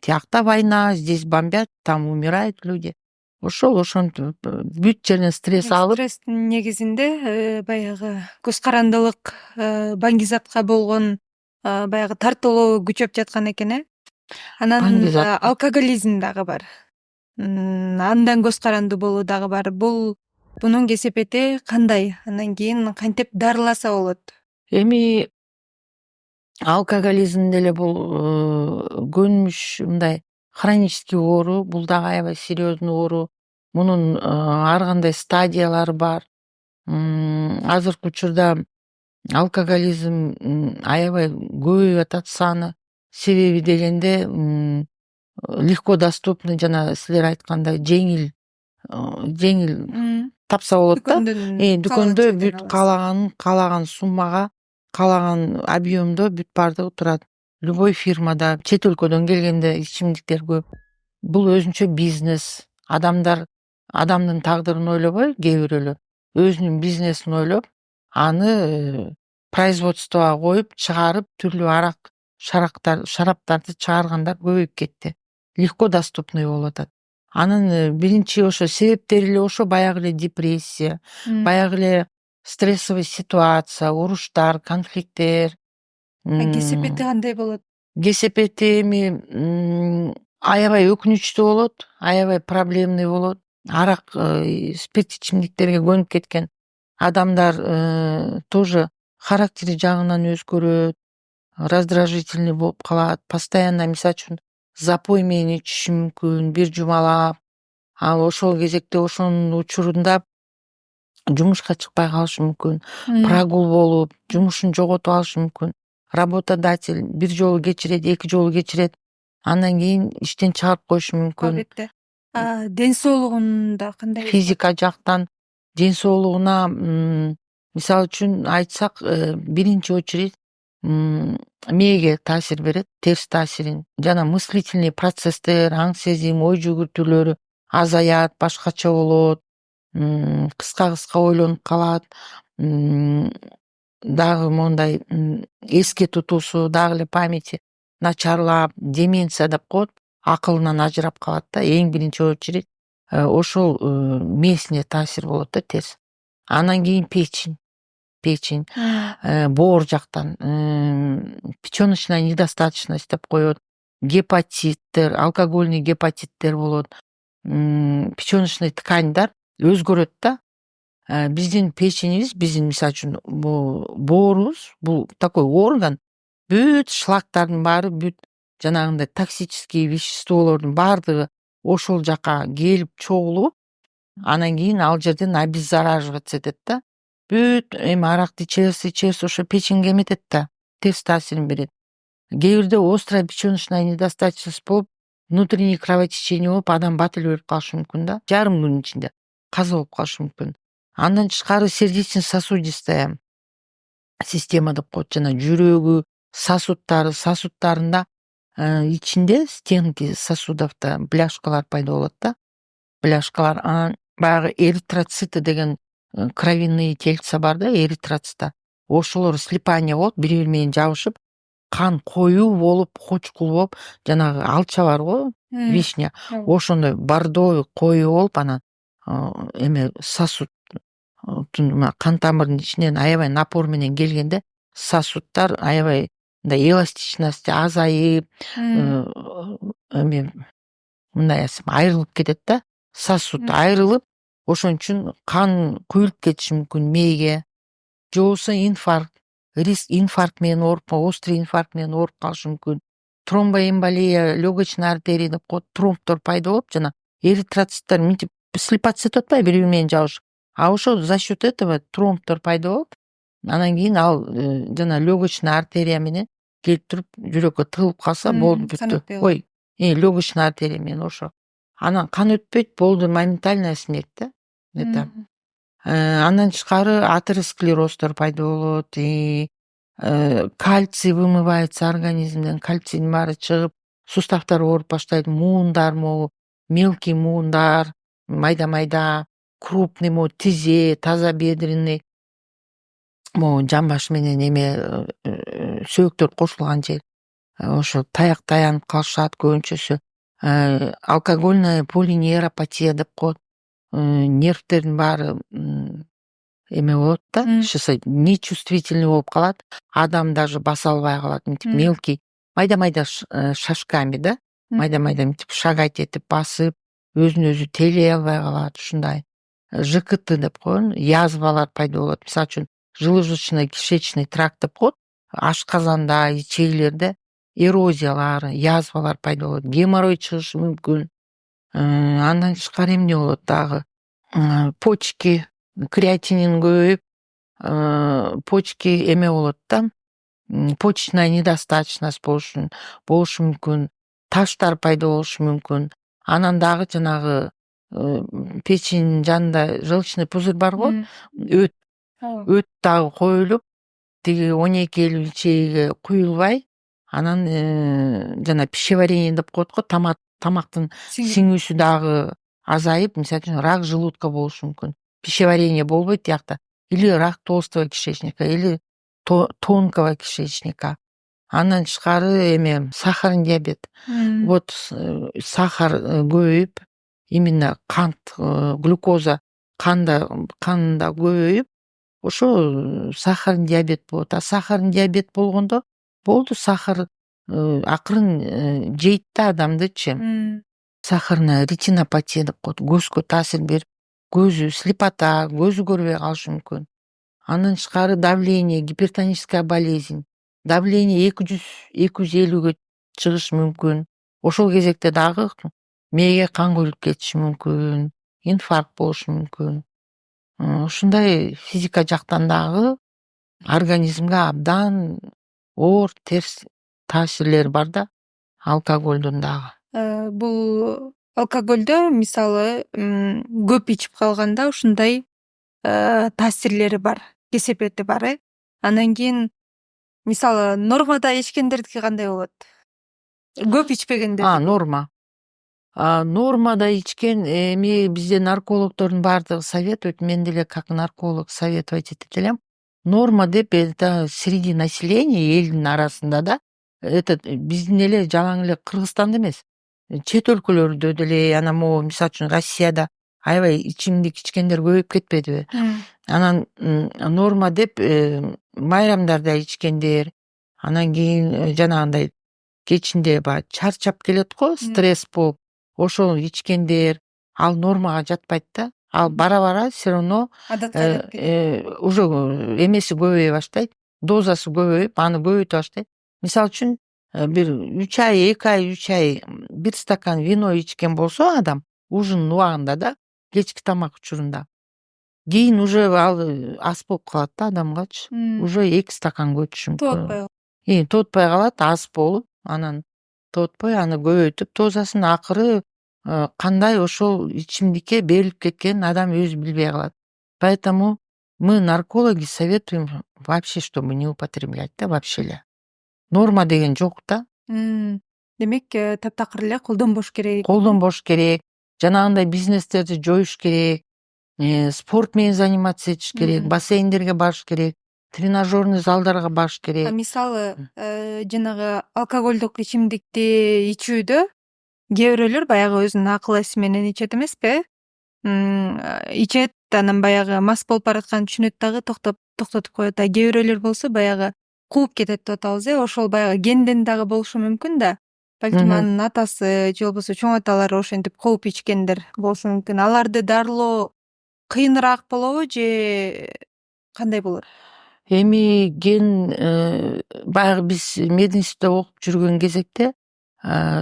тиякта война, здесь бомбят, там умирают люди. Ошентип бүт жерден стресс алып. Стресстин негизинде баягы көз карандылык, баңгизатка болгон баягы тартылуу күчөп жаткан экен, Анан алкоголизм дагы бар. Андан көз карандуу болуу дагы бар. Бунун кесепети кандай? Андан кийин кантип дарыласа болот? Эми алкоголизм деле бул көнүмүш, мындай хронический оору, бул дагы аябай серьезный оору. Мунун ар кандай стадиялары бар. Азыркы учурда алкоголизм аябай көбөйүп атат саны. Себеби дегенде легко доступный, жана силер айткандай жеңил тапса болот да. Дүкөндө бүт каалаган суммага, каалаган объемдо бүт баардыгы турат. Любой фирмада, чет өлкөдөн келгенде ичимдиктер көп. Бул өзүнчө бизнес. Адамдын тагдырын ойлобой, кээ бирөөлөр өзүнүн бизнесин ойлоп, аны производствого коюп, чыгарып, түрлүү арак, шараптарды чыгаргандар көбөйүп кетти. Легко доступный болуп атат. Анын биринчи ошо себептери эле ошо, баягы эле депрессия, баягы эле стрессовый ситуация, уруштар, конфликттер. кесепети кандай болот? Кесепети эми аябай өкүнүчтүү болот, аябай проблемный болот. Арак, спирт ичимдиктерге көнүп кеткен адамдар тоже характери жагынан өзгөрөт, раздражительный болуп калат, постоянно мисалы үчүн запой менен ичиши мүмкүн, бир жумалап, ал ошол кезекте ошонун учурунда жумушка чыкпай калышы мүмкүн, прогул болуп, жумушун жоготуп алышы мүмкүн. Работодатель бир жолу кечирет, эки жолу кечирет, андан кийин иштен чыгарып коюшу мүмкүн. Албетте. Ден соолугунда кандай? Физика жактан ден соолугуна мисалы үчүн айтсак, биринчи очередь мээге таасир берет, терс таасирин. Жана мыслительный процесстер, аң сезим, ой жүгүртүүлөрү азаят, башкача болот, кыска ойлонуп калат, дагы моундай эске тутуусу дагы эле памяти начарлап, деменция деп коет, акылынан ажырап калат да. Эң биринчи очередь ошол мээсине таасир болот да, терс. Анан кийин печень, боор жактан печёночная недостаточность деп коет, гепатиттер, алкогольный гепатиттер болот, печёночный тканьдар өзгөрөт да. Биздин печенибиз, биздин мисалы үчүн боорубуз бул такой орган, бүт шлактардын баары, бүт жанагындай токсический веществолордун баардыгы ошол жака келип чогулуп, анан кийин ал жерден обеззараживаться этет да. Бүт эми аракты ичебиз ошо печеньге эметет да, терс таасирин берет. Кээ бирде острая печёночная недостаточность болуп, внутренний кровотечение болуп, адам бат эле өлүп калышы мүмкүн да, жарым күнүн ичинде каза болуп калышы мүмкүн. Андан тышкары сердечно-сосудистая система деп коет, жана жүрөгү, сосудтарында ичинде стенки сосудовдо бляшкалар пайда болот да, бляшкалар. Анан баягы эритроциты деген кровяные тельца бар да, эритроциттар. Ошолор слипание болуп, бири бири менен жабышып, кан коюу болуп, хочкул болуп, жанагы алча бар го, вишня, ошондой бордовый коюу болуп, анан эме сосуд кан тамырдын ичинен аябай напор менен келгенде сосудтар аябай мындай эластичности азайып, эме мындай айрылып кетет да, сосуд айрылып, ошон үчүн кан куюлуп кетиши мүмкүн мээге, же болбосо инфаркт, риск инфаркт менен ооруп, острый инфаркт менен ооруп калышы мүмкүн. Тромбоэмболия, легочный артерий деп коет, тромбдор пайда болуп, жана эритроциттер мынтип слипаться этип атпайбы, бири бири менен жабышып. А ошол за счет этого тромбдор пайда болуп, анан кийин ал жана легочный артерия менен келип туруп жүрөккө тыгылып калса болду, бүттү. Ой, легочный артерия менен ошо. Анан кан өтпөйт, болду, моментальная смерть да. Это. Андан тышкары атеросклероздор пайда болот, кальций вымывается организмден, кальцийдин баары чыгып, суставдар ооруп баштайт, муундар, могу мелкий муундар, майда, крупный, могу тизе, тазобедренный, могу жамбаш менен эме сөөктөр кошулган жер, ошо таяк таянып калышат көбүнчөсү. Алкогольная полинейропатия деп коет, нервдердин баары эме болот да, нечувствительный болуп калат, адам даже баса албай калат, мынтип мелкий, майда шашками да, майда мынтип шагать этип басып, өзүн өзү тейлей албай калат, ушундай. ЖКТ деп коет, язвалар пайда болот, мисалы үчүн желудочно-кишечный тракт деп коет, ашказанда, ичегилерде эрозиялар, язвалар пайда болот, геморрой чыгышы мүмкүн. Андан тышкары эмне болот дагы, почки, креатинин көбөйүп, почки эме болот да, почечная недостаточность болушу мүмкүн, таштар пайда болушу мүмкүн. Анан дагы жанагы печень жанында желчный пузырь бар го, өт дагы коюлуп, тиги 12 ичеге куюлбай, анан жана пищеварение деп коет го, тамактын сиңүүсү дагы азайып, мисалы үчүн рак желудка болушу мүмкүн. Пищеварение болбойт тиякта, или рак толстого кишечника, или тонкого кишечника. Андан тышкары эме сахарный диабет. Вот сахар көбөйүп, именно кант, глюкоза канда көбөйүп, ошо сахарный диабет болот. А сахарный диабет болгондо болду, сахар акырын жейт да адамдычы. Сахарная ретинопатия деп коет, көзгө таасир берип, көзү слепота, көзү көрбөй калышы мүмкүн. Андан тышкары давление, гипертоническая болезнь, давление 200-250-ге чыгышы мүмкүн. Ошол кезекте дагы мээге кан құйылып кетиши мүмкүн, инфаркт болушу мүмкүн. Ушундай физика жактан дагы организмге абдан оор терс таасирлери бар да, алкоголдун дагы. Бул алкоголдө мисалы көп ичип калганда ушундай таасирлери бар, кесепети бар. Андан кийин мисалы нормада ичкендердики кандай болот? Көп ичпегендер. Норма. Нормада ичкен эми бизде наркологдордун баардыгы советует, мен деле как нарколог советовать этет элем. Норма деп это среди населения, элдин арасында да, биздин эле жалаң эле Кыргызстанда эмес, чет өлкөлөрдө деле, анан могу мисалы үчүн Россияда аябай ичимдик ичкендер көбөйүп кетпедиби? Анан норма деп майрамдарда ичкендер, анан кийин жанагындай кечинде баягы чарчап келет го, стресс болуп, ошол ичкендер, ал нормага жатпайт да. Ал бара все равно уже эмеси көбөйө баштайт, дозасы көбөйүп, аны көбөйтө баштайт. Мисалы үчүн бир 3 ай, 2 ай, 3 ай бир стакан вино ичкен болсо адам ужин убагында да, кечки тамак учурунда, кийин уже ал ас болуп калат да адамгачы. Уже 2 стаканга өтүшү мүмкүн. Тотпой калат, ас болуп, анан тотпой аны көбөйтүп дозасын, акыры кандай ошол ичимдикке берилип кеткенин адам өзү билбей калат. Поэтому мы, наркологи, советуем вообще, чтобы не употреблять, да, вообще эле. Норма деген жок да. Демек, таптакыр эле колдонбош керек. Колдонбош керек. Жанагындай бизнестерди жоюш керек. Спорт менен заниматься этиш керек, бассейндерге барыш керек, тренажерный залдарга барыш керек. Мисалы, жанагы алкоголдук ичимдикти ичүүдө кээ бирөөлөр баягы өзүнүн акыл эси менен ичет эмеспи? Ичет, анан баягы мас болуп баратканын түшүнөт дагы токтотуп коет. А кээ бирөөлөр болсо баягы кууп кетет деп атабыз, ошол баягы генден дагы болушу мүмкүн да. Балким анын атасы же болбосо чоң аталары ошентип кууп ичкендер болушу мүмкүн. Аларды дарылоо кыйыныраак болобу же кандай болот? Эми баягы биз мединститутта окуп жүргөн кезекте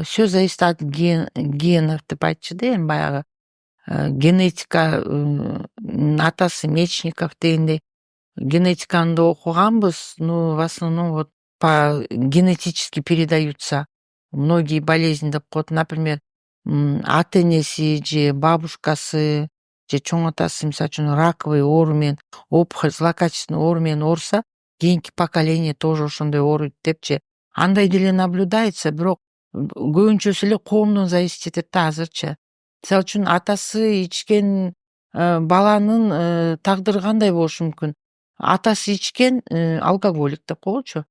все зависит от генов деп айтчу да, эми баягы генетика, атасы Мечников дегендей генетиканы да окуганбыз. В основном вот по генетически передаются многие болезни деп коет. Например, ата энеси же бабушкасы же чоң атасы мисалы үчүн раковый оору менен, опухоль, злокачественный оору менен ооруса, кийинки поколение тоже ошондой ооруйт депчи. Андай деле наблюдается, бирок көбүнчөсү эле коомдон зависить этет да азырчы. Мисалы үчүн атасы ичкен баланын тагдыры кандай болушу мүмкүн? Атасы ичкен алкоголик деп койгучу.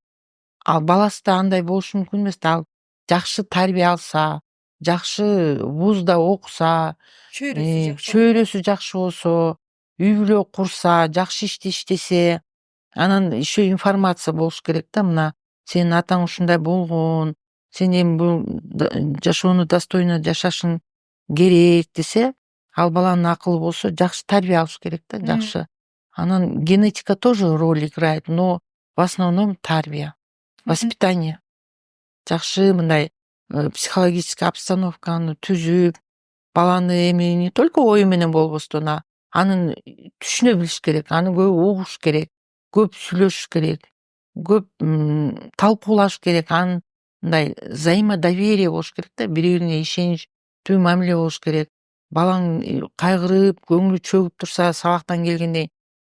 Ал баласы да андай болушу мүмкүн эмес да. Ал жакшы тарбия алса, жакшы вузда окуса, чөйрөсү жакшы болсо, үй бүлө курса, жакшы ишти иштесе, анан еще информация болуш керек да. Мына сенин атаң ушундай болгон, сен эми бул жашоону достойно жашашың керек десе, ал баланын акылы болсо жакшы тарбия алыш керек да, жакшы. Анан генетика тоже роль играет, но в основном тарбия, воспитание. Жакшы мындай психологический обстановканы түзүп, баланы эми не только ою менен болбостон, анын түшүнө билиш керек, аны көп угуш керек, көп сүйлөшүш керек, көп талкуулаш керек, анын мындай взаимодоверие болуш керек да, бири бирине ишеничтүү мамиле болуш керек. Балаң кайгырып, көңүлү чөгүп турса, сабактан келгенде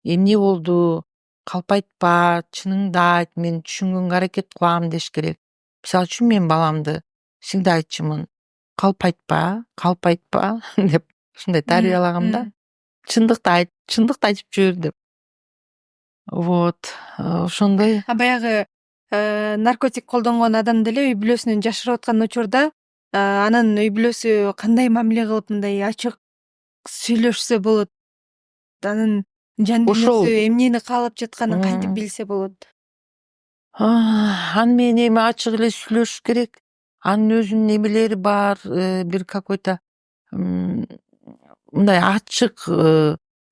эмне болду, калп айтпа, чыныңды айт, мен түшүнгөнгө аракет кылам деш керек. Мисалы үчүн мен баламды всегда айтчумун, калп айтпа деп ушундай тарбиялагам да. Чындыкты айтып жүр деп. Вот, ошондой. Баягы наркотик колдонгон адам деле үй бүлөсүнөн жашырып аткан учурда анын үй бүлөсү кандай мамиле кылып мындай ачык сүйлөшсө болот? Анын жан ошол дүйнөсү эмнени каалап жатканын кантип билсе болот? аны менен эми ачык эле сүйлөшүш керек. Анын өзүнүн эмелери бар, бир какой-то мындай ачык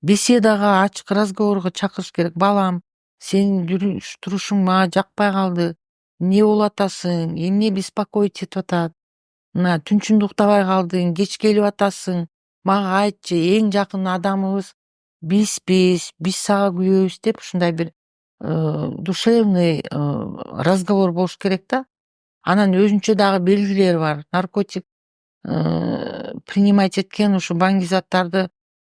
беседага, ачык разговорго чакырыш керек. Балам, сенин жүрүш турушуң мага жакпай калды. Эмне болуп атасың? Эмне беспокоить этип атат? Мына түнчүндө уктабай калдың, кеч келип атасың. Мага айтчы, эң жакын адамыбыз бизбиз, биз сага күйөбүз деп ушундай бир душевный разговор болуш керек да. Анан өзүнчө дагы белгилери бар. Наркотик принимать эткен, ушу баңги заттарды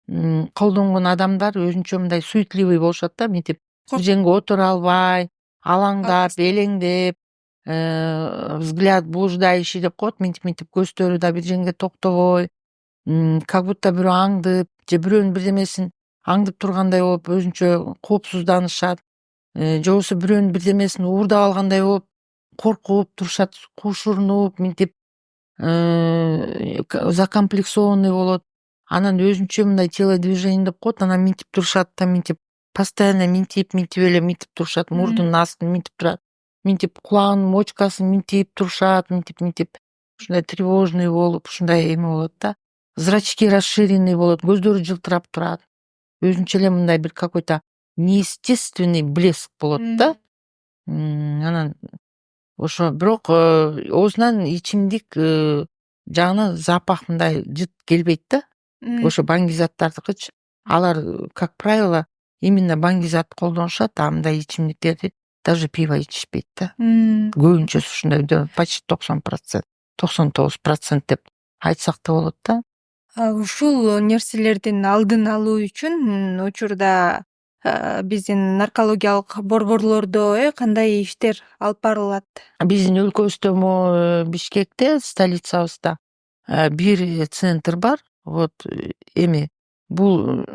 колдонгон адамдар өзүнчө мындай суетливый болушат да, мынтип бир жерге отура албай, алаңдап, элеңдеп, взгляд блуждающий деп коет, мынтип көздөрү да бир жерге токтобой, как будто бирөө аңдып же бирөөнүн бирдемесин аңдып тургандай болуп өзүнчө коопсузданышат, же болбосо бирөөнүн бирдемесин уурдап алгандай болуп коркуп турушат, кушурунуп мынтип закомплексованный болот. Анан өзүнчө мындай телодвижение деп коет, анан мынтип турушат да, мынтип постоянно мынтип эле мынтип турушат, мурдунун астын мынтип турат, мынтип кулагынын мочкасын мынтип турушат, мынтип ушундай тревожный болуп, ушундай эме болот да. Зрачки расширенный болот, көздөрү жылтырап турат. Өзүнчө эле мындай бир какой-то неестественный блеск болот да. Анан ошо бирок оозунан ичимдик жагына запах мындай жыт келбейт да. Ошо баңги заттардыкычы. Алар, как правило, именно баңги зат колдонушат, а мындай ичимдиктерди даже пиво ичишпейт да. Көбүнчөсү ушундай, почти 90%, 99% деп айтсак да болот да. Ушул нерселердин алдын алуу үчүн учурда биздин наркологиялык борборлордо кандай иштер алып барылат? Биздин өлкөбүздө, Бишкекте, столицабызда бир центр бар. Вот эми бул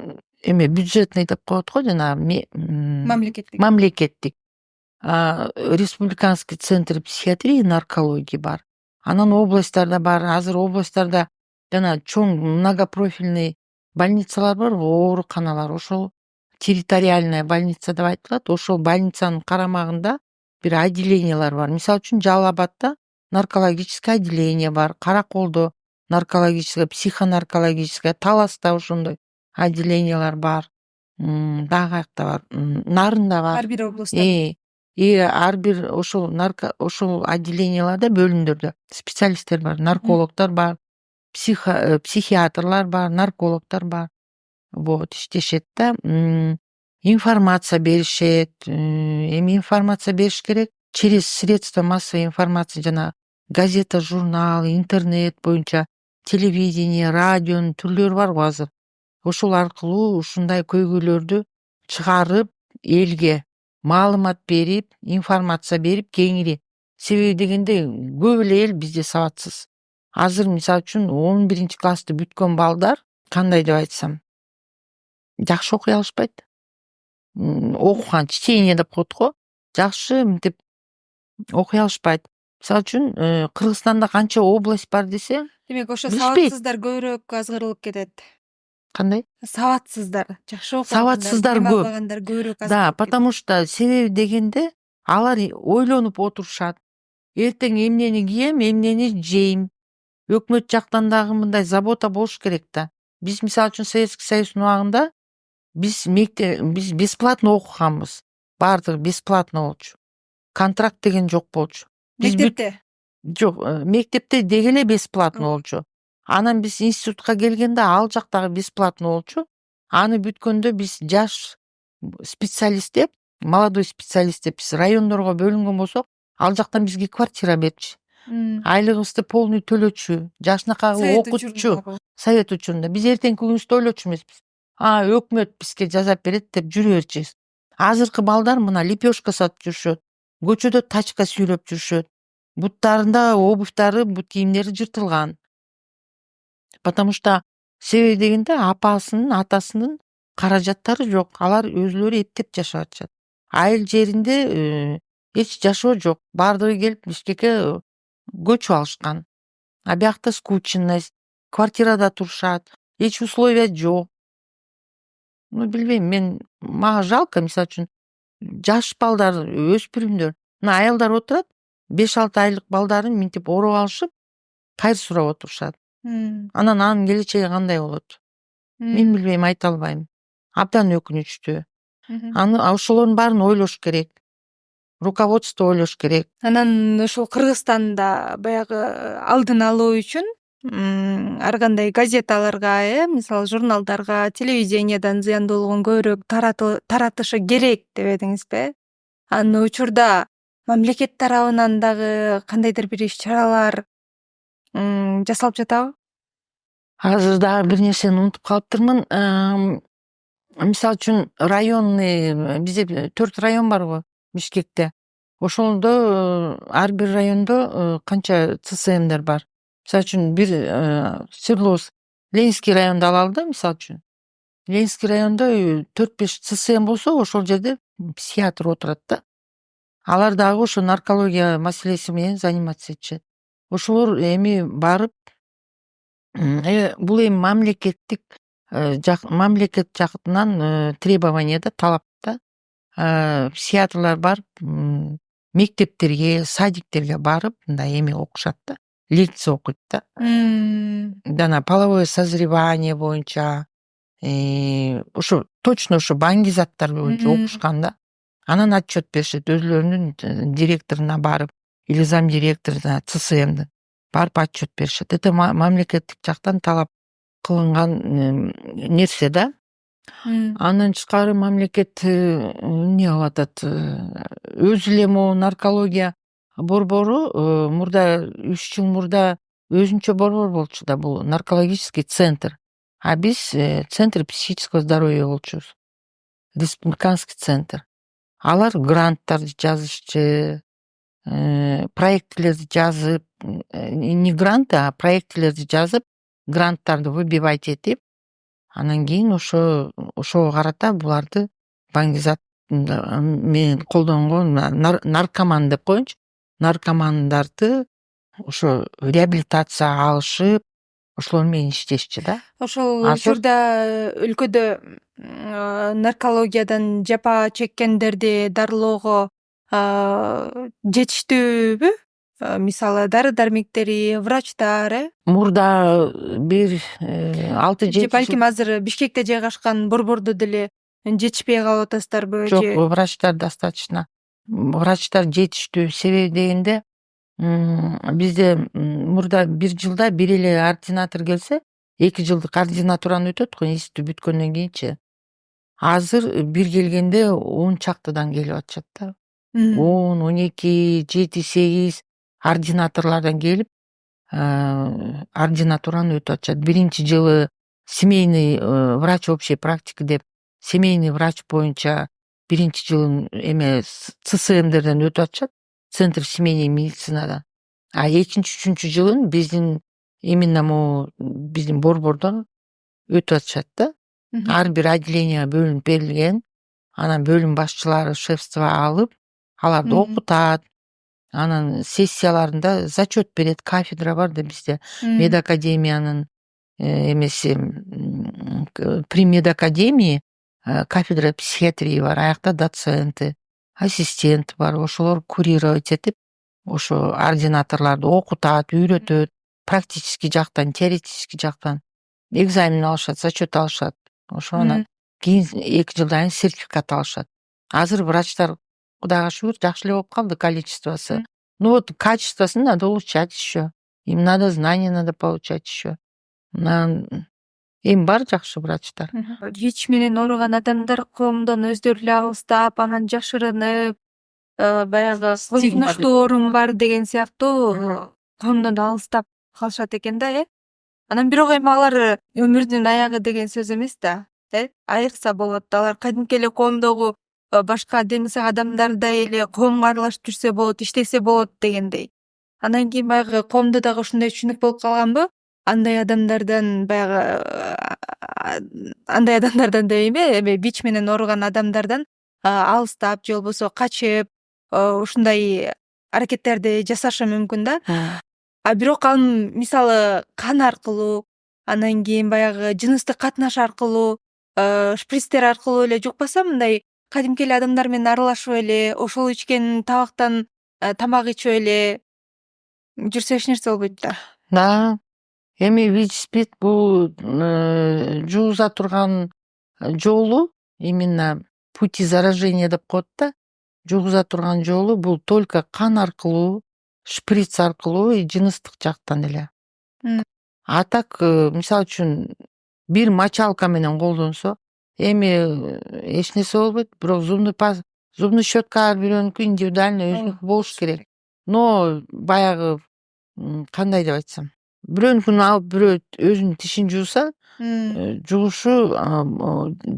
бюджетный деп коет го, жанагы мамлекеттик. Республиканский центр психиатрии и наркологии бар. Анан областтарда бар. Азыр областтарда жана чоң многопрофильный больницалар бар, ооруканалар. Ошол территориальная больница деп айтылат. Ошол больницанын карамагында бир отделениялар бар. Мисалы үчүн Жалал Абадда наркологическое отделение бар, Караколдо наркологическое, психонаркологическое, Таласта ошондой отделениялар бар. Дагы каякта бар? Нарында бар. Ар бир областта. Ар бир ошол отделенияларда, бөлүмдөрдө специалисттер бар, наркологдор бар, психиатрлар бар, наркологдор бар. Вот, иштешет да. Информация беришет. Эми информация бериш керек через средства массовой информации, жана газета, журнал, интернет боюнча, телевидение, радионун түрлөрү бар го азыр. Ошол аркылуу ушундай көйгөйлөрдү чыгарып, элге маалымат берип, информация берип кеңири. Себеби дегенде көп эле эл бизде сабатсыз. Азыр мисалы үчүн 11-классты бүткөн балдар, кандай деп айтсам, жакшы окуй алышпайт. Окуган, чтение деп коет го, жакшы мынтип окуй алышпайт. Мисалы үчүн Кыргызстанда канча область бар десе, Демек ошо билишпейт. сабатсыздар көбүрөөк азгырылып кетет. Кандай? Сабатсыздар, жакшы окугандар, Сабатсыздар билим көп. албагандар көбүрөөк азгырылып Да, кетет. потому что себеби дегенде алар ойлонуп отурушат. Эртең эмнени кийем, эмнени жейм. Өкмөт жактан дагы мындай забота болуш керек да. Биз мисалы үчүн Советский Союздун убагында биз бесплатно окуганбыз. Баардыгы бесплатно болчу. Контракт деген жок болчу. Мектепте? Жок, мектепте деги эле бесплатно болчу. Анан биз институтка келгенде ал жактагы бесплатно болчу. Аны бүткөндө биз жаш специалист деп, молодой специалист деп биз райондорго бөлүнгөн болсок, ал жактан бизге квартира берчү. Айлыгыбызды полный төлөчү, жашынакай окутчу. Совет учурунда биз эртеңки күнүбүздү ойлочу эмеспиз. Өкмөт бизге жасап берет деп жүрө берчүбүз. Азыркы балдар мына лепешка сатып жүрүшөт, көчөдө тачка сүйрөп жүрүшөт. Буттарында обувьтары, бут кийимдери жыртылган. Потому что себеби дегенде апасынын, атасынын каражаттары жок. Алар өзүлөрү эптеп жашап атышат. Айыл жеринде эч жашоо жок. Баардыгы келип Бишкекке көчүп алышкан. А биякта скученность, квартирада турушат, эч условия жок. Билбейм, мага жалко, мисалы үчүн жаш балдар, өспүрүмдөр, мына аялдар отурат, 5-6 айлык балдарын минтип ороп алышып, кайыр сурап отурушат. Анан анын келечеги кандай болот? Мен билбейм, айта албайм. Абдан өкүнүчтүү. Ошолордун баарын ойлош керек. Руководство ойлош керек. Анан ушул Кыргызстанда баягы алдын алуу үчүн ар кандай газеталарга, мисалы журналдарга, телевидениядан зыяндуулугун көбүрөөк таратышы керек дебедиңизби? Анын учурда мамлекет тарабынан дагы кандайдыр бир иш чаралар жасалып жатабы? Азыр дагы бир нерсени унутуп калыптырмын. Мисалы үчүн районный, бизде 4 район барбы Бишкекте. Ошондо ар бир райондо канча ЦСМдер бар. Мисалы үчүн бир Свердловск, Ленинский районду алалы да, мисалы үчүн. Ленинский райондо 4-5 ЦСМ болсо, ошол жерде психиатр отурат да. Алар дагы ошо наркология маселеси менен заниматься этишет. Ошолор эми барып, бул эми мамлекет жактынан требование да, талап да. Психиатрлар барып, мектептерге, садиктерге барып, мындай эми окушат да, лекция окуйт да. Жана половое созревание боюнча, ошо точно ошо баңгизаттар боюнча окушкан да. Анан отчет беришет өзлөрүнүн директоруна барып, или замдиректоруна, ЦСМдин барып отчет беришет. Это мамлекеттик жактан талап кылынган нерсе да. Андан тышкары мамлекет эмне кылып атат? Өзү эле могу наркология борбору мурда 3 жыл мурда өзүнчө борбор болчу да, бул наркологический центр. А биз центр психического здоровья болчубуз. Республиканский центр. Алар гранттарды жазышчы, проектилерди жазып, не гранты, а проектилерди жазып, гранттарды выбивать этип, анан кийин ошого карата буларды баңгизат менен колдонгон наркоман деп коеюнчу. Наркомандарды ошо реабилитация алышып, ошолор менен иштешчи да. Ошол учурда өлкөдө наркологиядан жапа чеккендерди дарылоого жетиштүүбү? Мисалы дары дармектери, врачтар, Мурда бир 6-7 же балким азыр Бишкекте жайгашкан борбордо деле жетишпей калып атасыздарбы? Жок, врачтар достаточно. Врачтар жетиштүү. Себеби дегенде, бизде мурда 1 жылда бир эле ординатор келсе, 2 жылдык ординатураны өтөт го, институт бүткөндөн кийинчи. Азыр бир келгенде 10 чактыдан келип атышат да. 10, 12, 7, 8 ординаторлордон келип, ординатураны өтүп атышат. Биринчи жылы семейный врач общей практики деп, семейный врач боюнча биринчи жылын эме ЦСМдерден өтүп атышат, центр семейной медицинадан. А экинчи, үчүнчү жылын биздин именно могу биздин борбордон өтүп атышат да. Ар бир отделение бөлүнүп берилген. Анан бөлүм башчылары шефство алып, аларды окутат. Анан сессияларында зачет берет. Кафедра бар да бизде, медакадемиянын эмеси, при медакадемии кафедра психиатрии бар, аякта доценти, ассистент бар. Ошолор курировать этип, ошо ординаторлорду окутат, үйрөтөт, практический жактан, теоретический жактан экзамен алышат, зачет алышат. Ошо анан кийин 2 жылдан кийин сертификат алышат. Азыр врачтар, Кудайга шүгүр, жакшы эле болуп калды количествосы. Ну вот качествосын надо улучшать еще. Им надо знания надо получать еще. Эми бар жакшы врачтар. ВИЧ менен ооруган адамдар коомдон өздөрү эле алыстап, анан жашырынып, баягы коркунучтуу оорум бар деген сыяктуу коомдон алыстап калышат экен да, Анан бирок эми алар өмүрдүн аягы деген сөз эмес да, айыкса болот. Алар кадимки эле коомдогу башка дени сак адамдардай эле коомго аралашып жүрсө болот, иштесе болот дегендей. Анан кийин баягы коомдо дагы ушундай түшүнүк болуп калганбы? Андай адамдардан деп эме ВИЧ менен ооруган адамдардан алыстап же болбосо качып ушундай аракеттерди жасашы мүмкүн да. А бирок анын мисалы кан аркылуу, анан кийин баягы жыныстык катнаш аркылуу шприцтер аркылуу эле жукпаса, мындай кадимки эле адамдар менен аралашып эле, ошол ичкен табактан тамак ичип эле жүрсө эч нерсе болбойт да. Да, эми ВИЧ-СПИД бул жугуза турган жолу, именно пути заражения деп коет да, жугуза турган жолу бул только кан аркылуу, шприц аркылуу и жыныстык жактан эле. А так, мисалы үчүн бир мочалка менен колдонсо эми эч нерсе болбойт, бирок зубный щетка ар бирөөнүкү индивидуально өзүнүкү болуш керек. Но баягы кандай деп айтсам, бирөөнүкүн алып бирөө өзүнүн тишин жууса,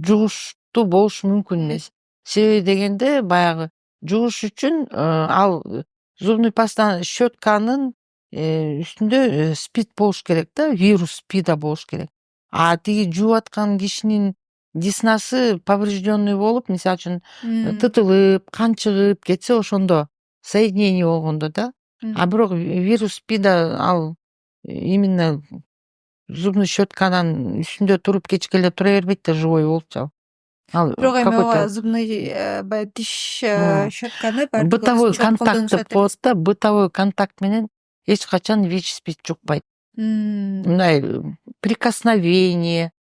жугуштуу болушу мүмкүн эмес. Себеби дегенде баягы жугуш үчүн ал зубный паста щетканын үстүндө спид болуш керек да, вирус спида болуш керек. А тиги жууп аткан кишинин деснасы поврежденный болуп, мисалы үчүн тытылып, кан чыгып кетсе, ошондо соединение болгондо да. А бирок вирус спида ал именно зубный щетканын үстүндө туруп кечке эле тура бербейт да, живой болчу ал. Бирок эми ооба зубный баягы тиш щетканы бытовой контакт деп коет да, бытовой контакт менен эч качан ВИЧ-СПИД жукпайт. Мындай прикосновение,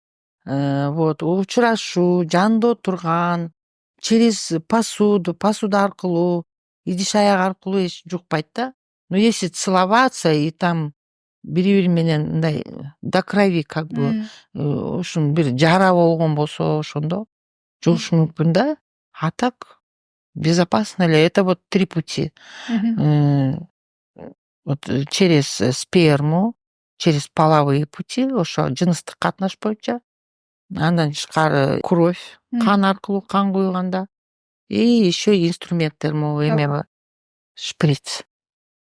вот, учурашуу, жанында турган, через посуда аркылуу, идиш аяк аркылуу эч жукпайт да. Но если целоваться и там бири менен мындай до крови как бы ушун бир жара болгон болсо ошондо жугушу мүмкүн да. А так безопасно эле. Это вот 3 пути. Вот через сперму, через половые пути, ошо жыныстык катнаш боюнча, андан тышкары кровь, кан аркылуу кан куйганда, и еще инструменттер могу эме шприц.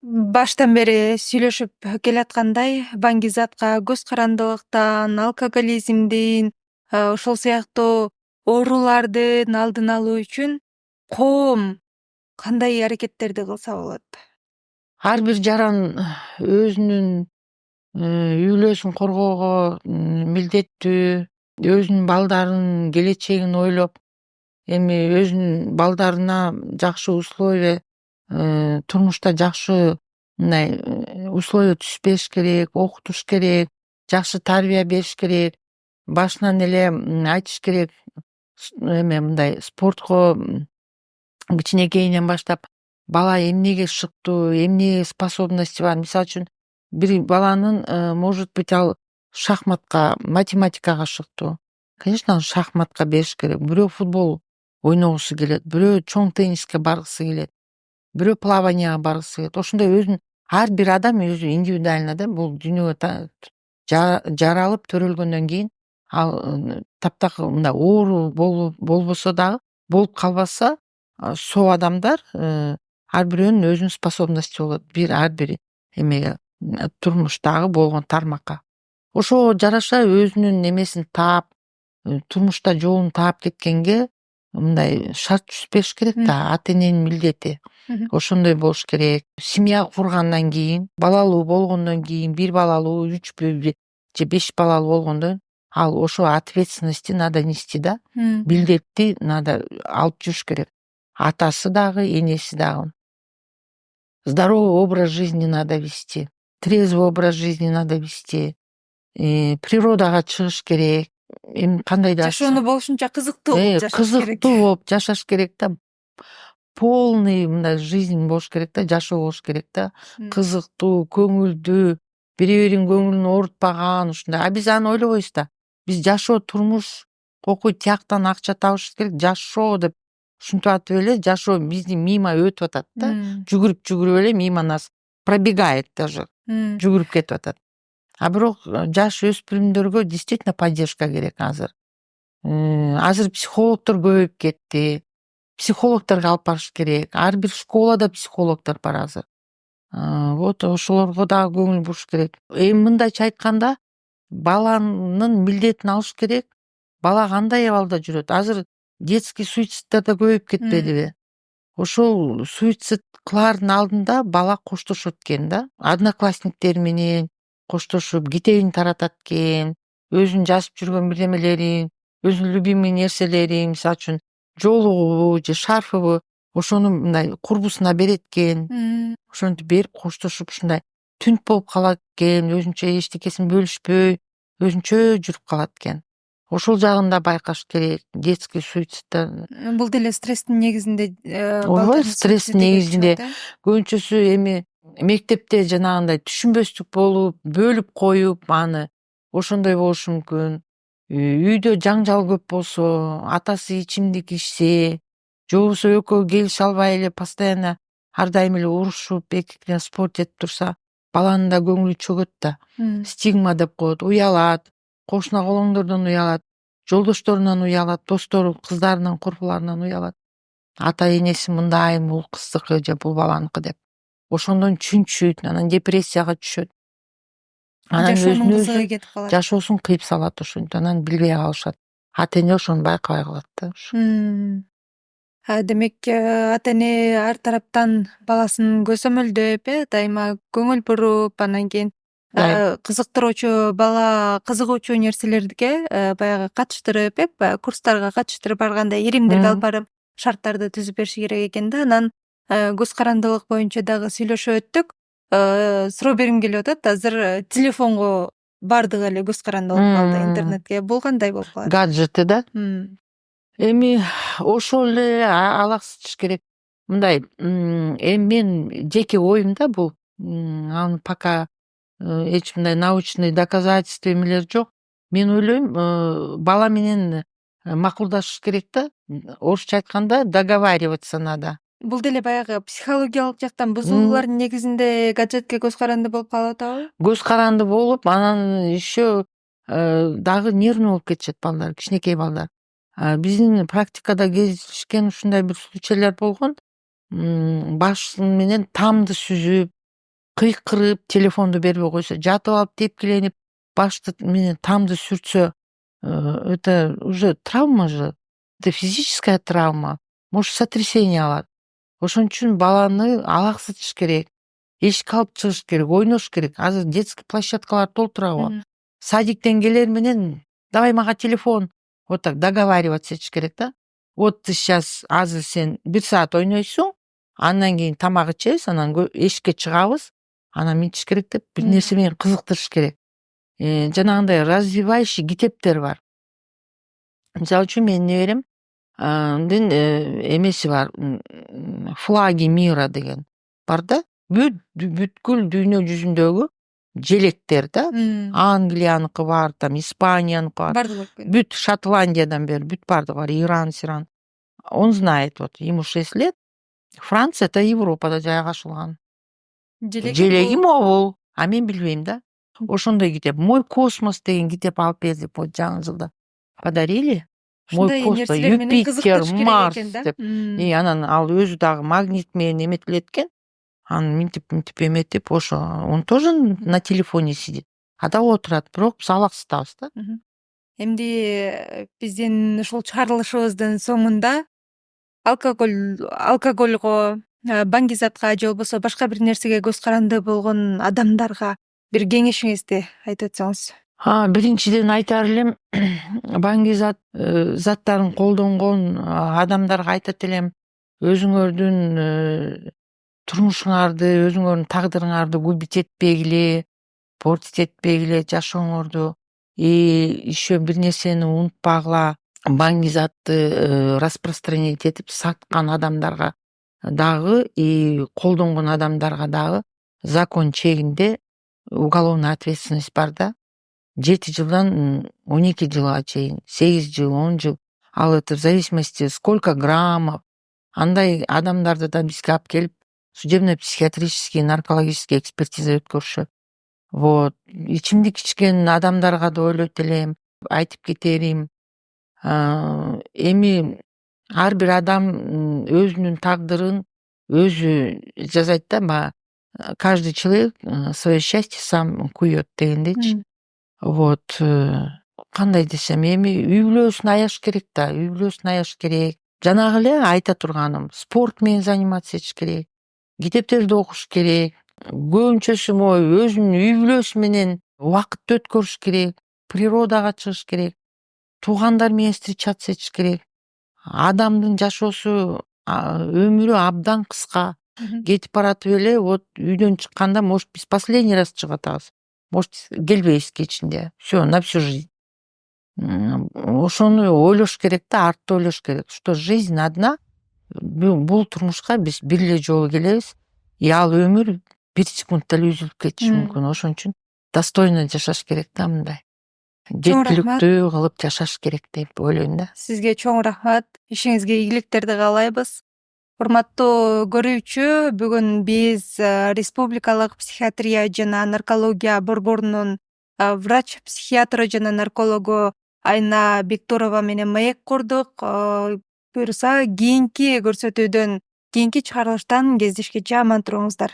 Баштан бери сүйлөшүп келаткандай, баңгизатка, көз карандылыктан, алкоголизмдин, ошол сыяктуу оорулардын алдын алуу үчүн коом кандай аракеттерди кылса болот? Ар бир жаран өзүнүн үйлөөсүн коргоого милдеттүү, өзүнүн балдарынын келечегин ойлоп, эми өзүнүн балдарына жакшы условия, турмушта жакшы мындай условия түзбеш керек, окутуш керек, жакшы тарбия бериш керек, башынан эле айтыш керек, эме мындай спортко кичинекейинен баштап бала эмнеге шыктуу, эмне способности бар. Мисалы үчүн бир баланын может быть ал шахматка, математикага шыктуу. Конечно, шахматка бериш керек. Бирөө футбол ойногусу келет, бирөө чоң тенниске баргысы келет, бирөө плаванияга баргысы келет. Ошондой өзүнүн ар бир адам өзү индивидуально да, бул дүйнөгө жаралып төрөлгөндөн кийин ал таптак мындай оору болбосо дагы, болуп калбаса, соо адамдар ар бирөөнүн өзүнүн способности болот. Ар бир эмеге, турмуштагы болгон тармакка. Ошого жараша өзүнүн эмесин таап, турмушта жолун таап кеткенге мындай шарт түзбеш керек да, ата эненин милдети. Ошондой болуш керек. Семья кургандан кийин, балалуу болгондон кийин, 1 балалуу, 3 же 5 балалуу болгондон ал ошо ответственности надо нести да, милдетти надо алып жүрүш керек. Атасы дагы, энеси дагы. Здоровый образ жизни надо вести, трезвый образ жизни надо вести, природага чыгыш керек. Эми кандай да жашоону болушунча кызыктуу болуп жашаш керек. Кызыктуу болуп жашаш керек да. Полный мындай жизнь болуш керек да, жашоо болуш керек да. Кызыктуу, көңүлдүү, бири-биринин көңүлүн оорутпаган ушундай. А биз аны ойлобойбуз да. Биз жашоо, турмуш, кокуй тияктан акча табышыбыз керек, жашоо деп ушинтип атып эле жашоо биздин мимо өтүп атат да. Жүгүрүп эле мимо нас пробегает даже. Жүгүрүп кетип атат. А бирок жаш өспүрүмдөргө действительно поддержка керек азыр. Азыр психологдор көбөйүп кетти. Психологдорго алып барыш керек. Ар бир школада психологдор бар азыр. Вот ошолорго дагы көңүл буруш керек. Эми мындайча айтканда, баланын милдетин алыш керек. Бала кандай абалда жүрөт? Азыр детский суицидтер да көбөйүп кетпедиби? Ошол суицид кылаардын алдында бала коштошот экен да. Одноклассниктери менен коштошуп, китебин таратат экен, өзүнүн жазып жүргөн бирдемелерин, өзүнүн любимый нерселери, мисалы үчүн жоолугубу же шарфыбы ошону мындай курбусуна берет экен. Ошентип берип коштошуп ушундай түнт болуп калат экен, өзүнчө эчтекесин бөлүшпөй өзүнчө жүрүп калат экен. Ошол жагын да байкаш керек. Детский суицидтер Бул деле стресстин негизинде ооба, стресстин негизинде көбүнчөсү эми мектепте жанагындай түшүнбөстүк болуп, бөлүп коюп аны ошондой болушу мүмкүн. Үйдө жаңжал көп болсо, атасы ичимдик ичсе, же болбосо экөө келише албай эле постоянно ар дайым эле урушуп, экиктен спорт этип турса, баланын да көңүлү чөгөт да. Стигма деп коет, уялат, кошуна колоңдордон уялат, жолдошторунан уялат, достору, кыздарынан, корпуларынан уялат. Ата энеси мындай, бул кыздыкы же бул баланыкы деп. Ошондон чүнчүйт, анан депрессияга түшөт. Анан жашоонун кызыгы кетип калат. жашоосун кыйып салат ошентип, анан билбей калышат. Ата эне ошону байкабай калат да. Демек ата эне ар тараптан баласын көзөмөлдөп, дайыма көңүл буруп, анан кийин кызыктыруучу бала кызыгуучу нерселерге баягы катыштырып, баягы курстарга катыштырып барганда иримдерди алып барып шарттарды түзүп бериши керек экен да. Анан көз карандылык боюнча дагы сүйлөшүп өттүк. Суроо бергим келип атат. Азыр телефонго баардыгы эле көз каранды болуп калды, интернетке. Бул кандай болуп калат? Гаджеты да. Эми ошол эле алаксытыш керек. Мындай, эми мен жеке оюм да бул. Аны пока эч мындай научный доказательство эмелер жок. Мен ойлойм, бала менен макулдашыш керек да. Орусча айтканда договариваться надо. Бул деле баягы психологиялык жактан бузулуулардын негизинде гаджетке көз каранды болуп калып атабы? Көз каранды болуп, анан еще дагы нервный болуп кетишет балдар, кичинекей балдар. Биздин практикада кездешкен ушундай бир случайлар болгон. Баш менен тамды сүзүп, кыйкырып, телефонду бербей койсо, жатып алып тепкиленип, башты менен тамды сүртсө, это уже травма же. Это физическая травма. Может, сотрясение алат. Ошон үчүн баланы алаксытыш керек. Эшикке алып чыгыш керек, ойнош керек. Азыр детский площадкалар толтура го. Садиктен келер менен давай мага телефон. Вот так договариваться этиш керек да. Вот ты сейчас азыр сен 1 саат ойнойсуң, андан кийин тамак ичебиз, анан эшикке чыгабыз. Анан мынтиш керек деп бир нерсе менен кызыктырыш керек. Жанагындай развивающий китептер бар. Мисалы үчүн менин неберем эмеси бар. Флаги мира деген бар да. Бүткүл дүйнө жүзүндөгү желектер да. Англияныкы бар, там Испанияныкы бар. Бардыгы Бүт Шотландиядан бери бүт бардыгы бар. Иран, Сиран. Он знает, вот ему 6 лет. Франция это Европада жайгашылган. Желеги могул, а мен билбейм да. Ошондой китеп. Мой космос деген китеп алып берди, вот жаңы жылда подарили. Мой космос, Юпитер, Марс деп. Анан ал өзү дагы магнит менен эметилет экен. Анан минтип эметип, ошо он тоже на телефоне сидит. Ада отурат, бирок биз алаксытабыз да. Эмди биздин ушул чыгарылышыбыздын соңунда алкогольго, баңгизатка же болбосо башка бир нерсеге көз каранды болгон адамдарга бир кеңешиңизди айтып өтсөңүз. Биринчиден айтар элем, баңгизат заттарын колдонгон адамдарга айтат элем, өзүңөрдүн турмушуңарды, өзүңөрдүн тагдырыңарды губить этпегиле, портить этпегиле жашооңорду. Еще бир нерсени унутпагыла, баңгизатты распространять этип саткан адамдарга дагы колдонгон адамдарга дагы закон чегинде уголовная ответственность бар да. 7 жылдан 12 жылга чейин, 8 жыл, 10 жыл. Ал это в зависимости сколько граммов. Андай адамдарды да бизге алып келип судебно-психиатрический, наркологический экспертиза өткөрүшөт. Вот. Ичимдик ичкен адамдарга да ойлойт элем, айтып кетерим. Эми ар бир адам өзүнүн тагдырын өзү жазайт да, каждый человек свое счастье сам кует дегендейчи. Вот. Кандай десем, эми үй бүлөсүн аяш керек да, үй бүлөсүн аяш керек. Жанагы эле айта турганым, спорт менен заниматься этиш керек, китептерди окуш керек. Көбүнчөсү өзүнүн үй бүлөсү менен убакытты өткөрүш керек, природага чыгыш керек. туугандар менен встречаться этиш керек. Адамдын жашоосу өмүрү абдан кыска. Кетип баратып эле вот үйдөн чыкканда, может, биз последний раз чыгып атабыз, может, келбейбиз кечинде. Все, на всю жизнь. Ошону ойлош керек да, артты ойлош керек, что жизнь одна. Бул турмушка биз бир эле жолу келебиз, ал өмүр бир секундта эле үзүлүп кетиши мүмкүн. Ошон үчүн достойно жашаш керек да, мындай Чоң рахмат. жеткиликтүү кылып жашаш керек деп ойлойм да. Сизге чоң рахмат. Ишиңизге ийгиликтерди каалайбыз. Урматтуу көрүүчү, бүгүн биз Республикалык психиатрия жана наркология борборунун врач психиатры жана наркологу Айна Бектурова менен маек курдук. Буюрса, кийинки көрсөтүүдөн, кийинки чыгарылыштан кездешкенче аман туруңуздар.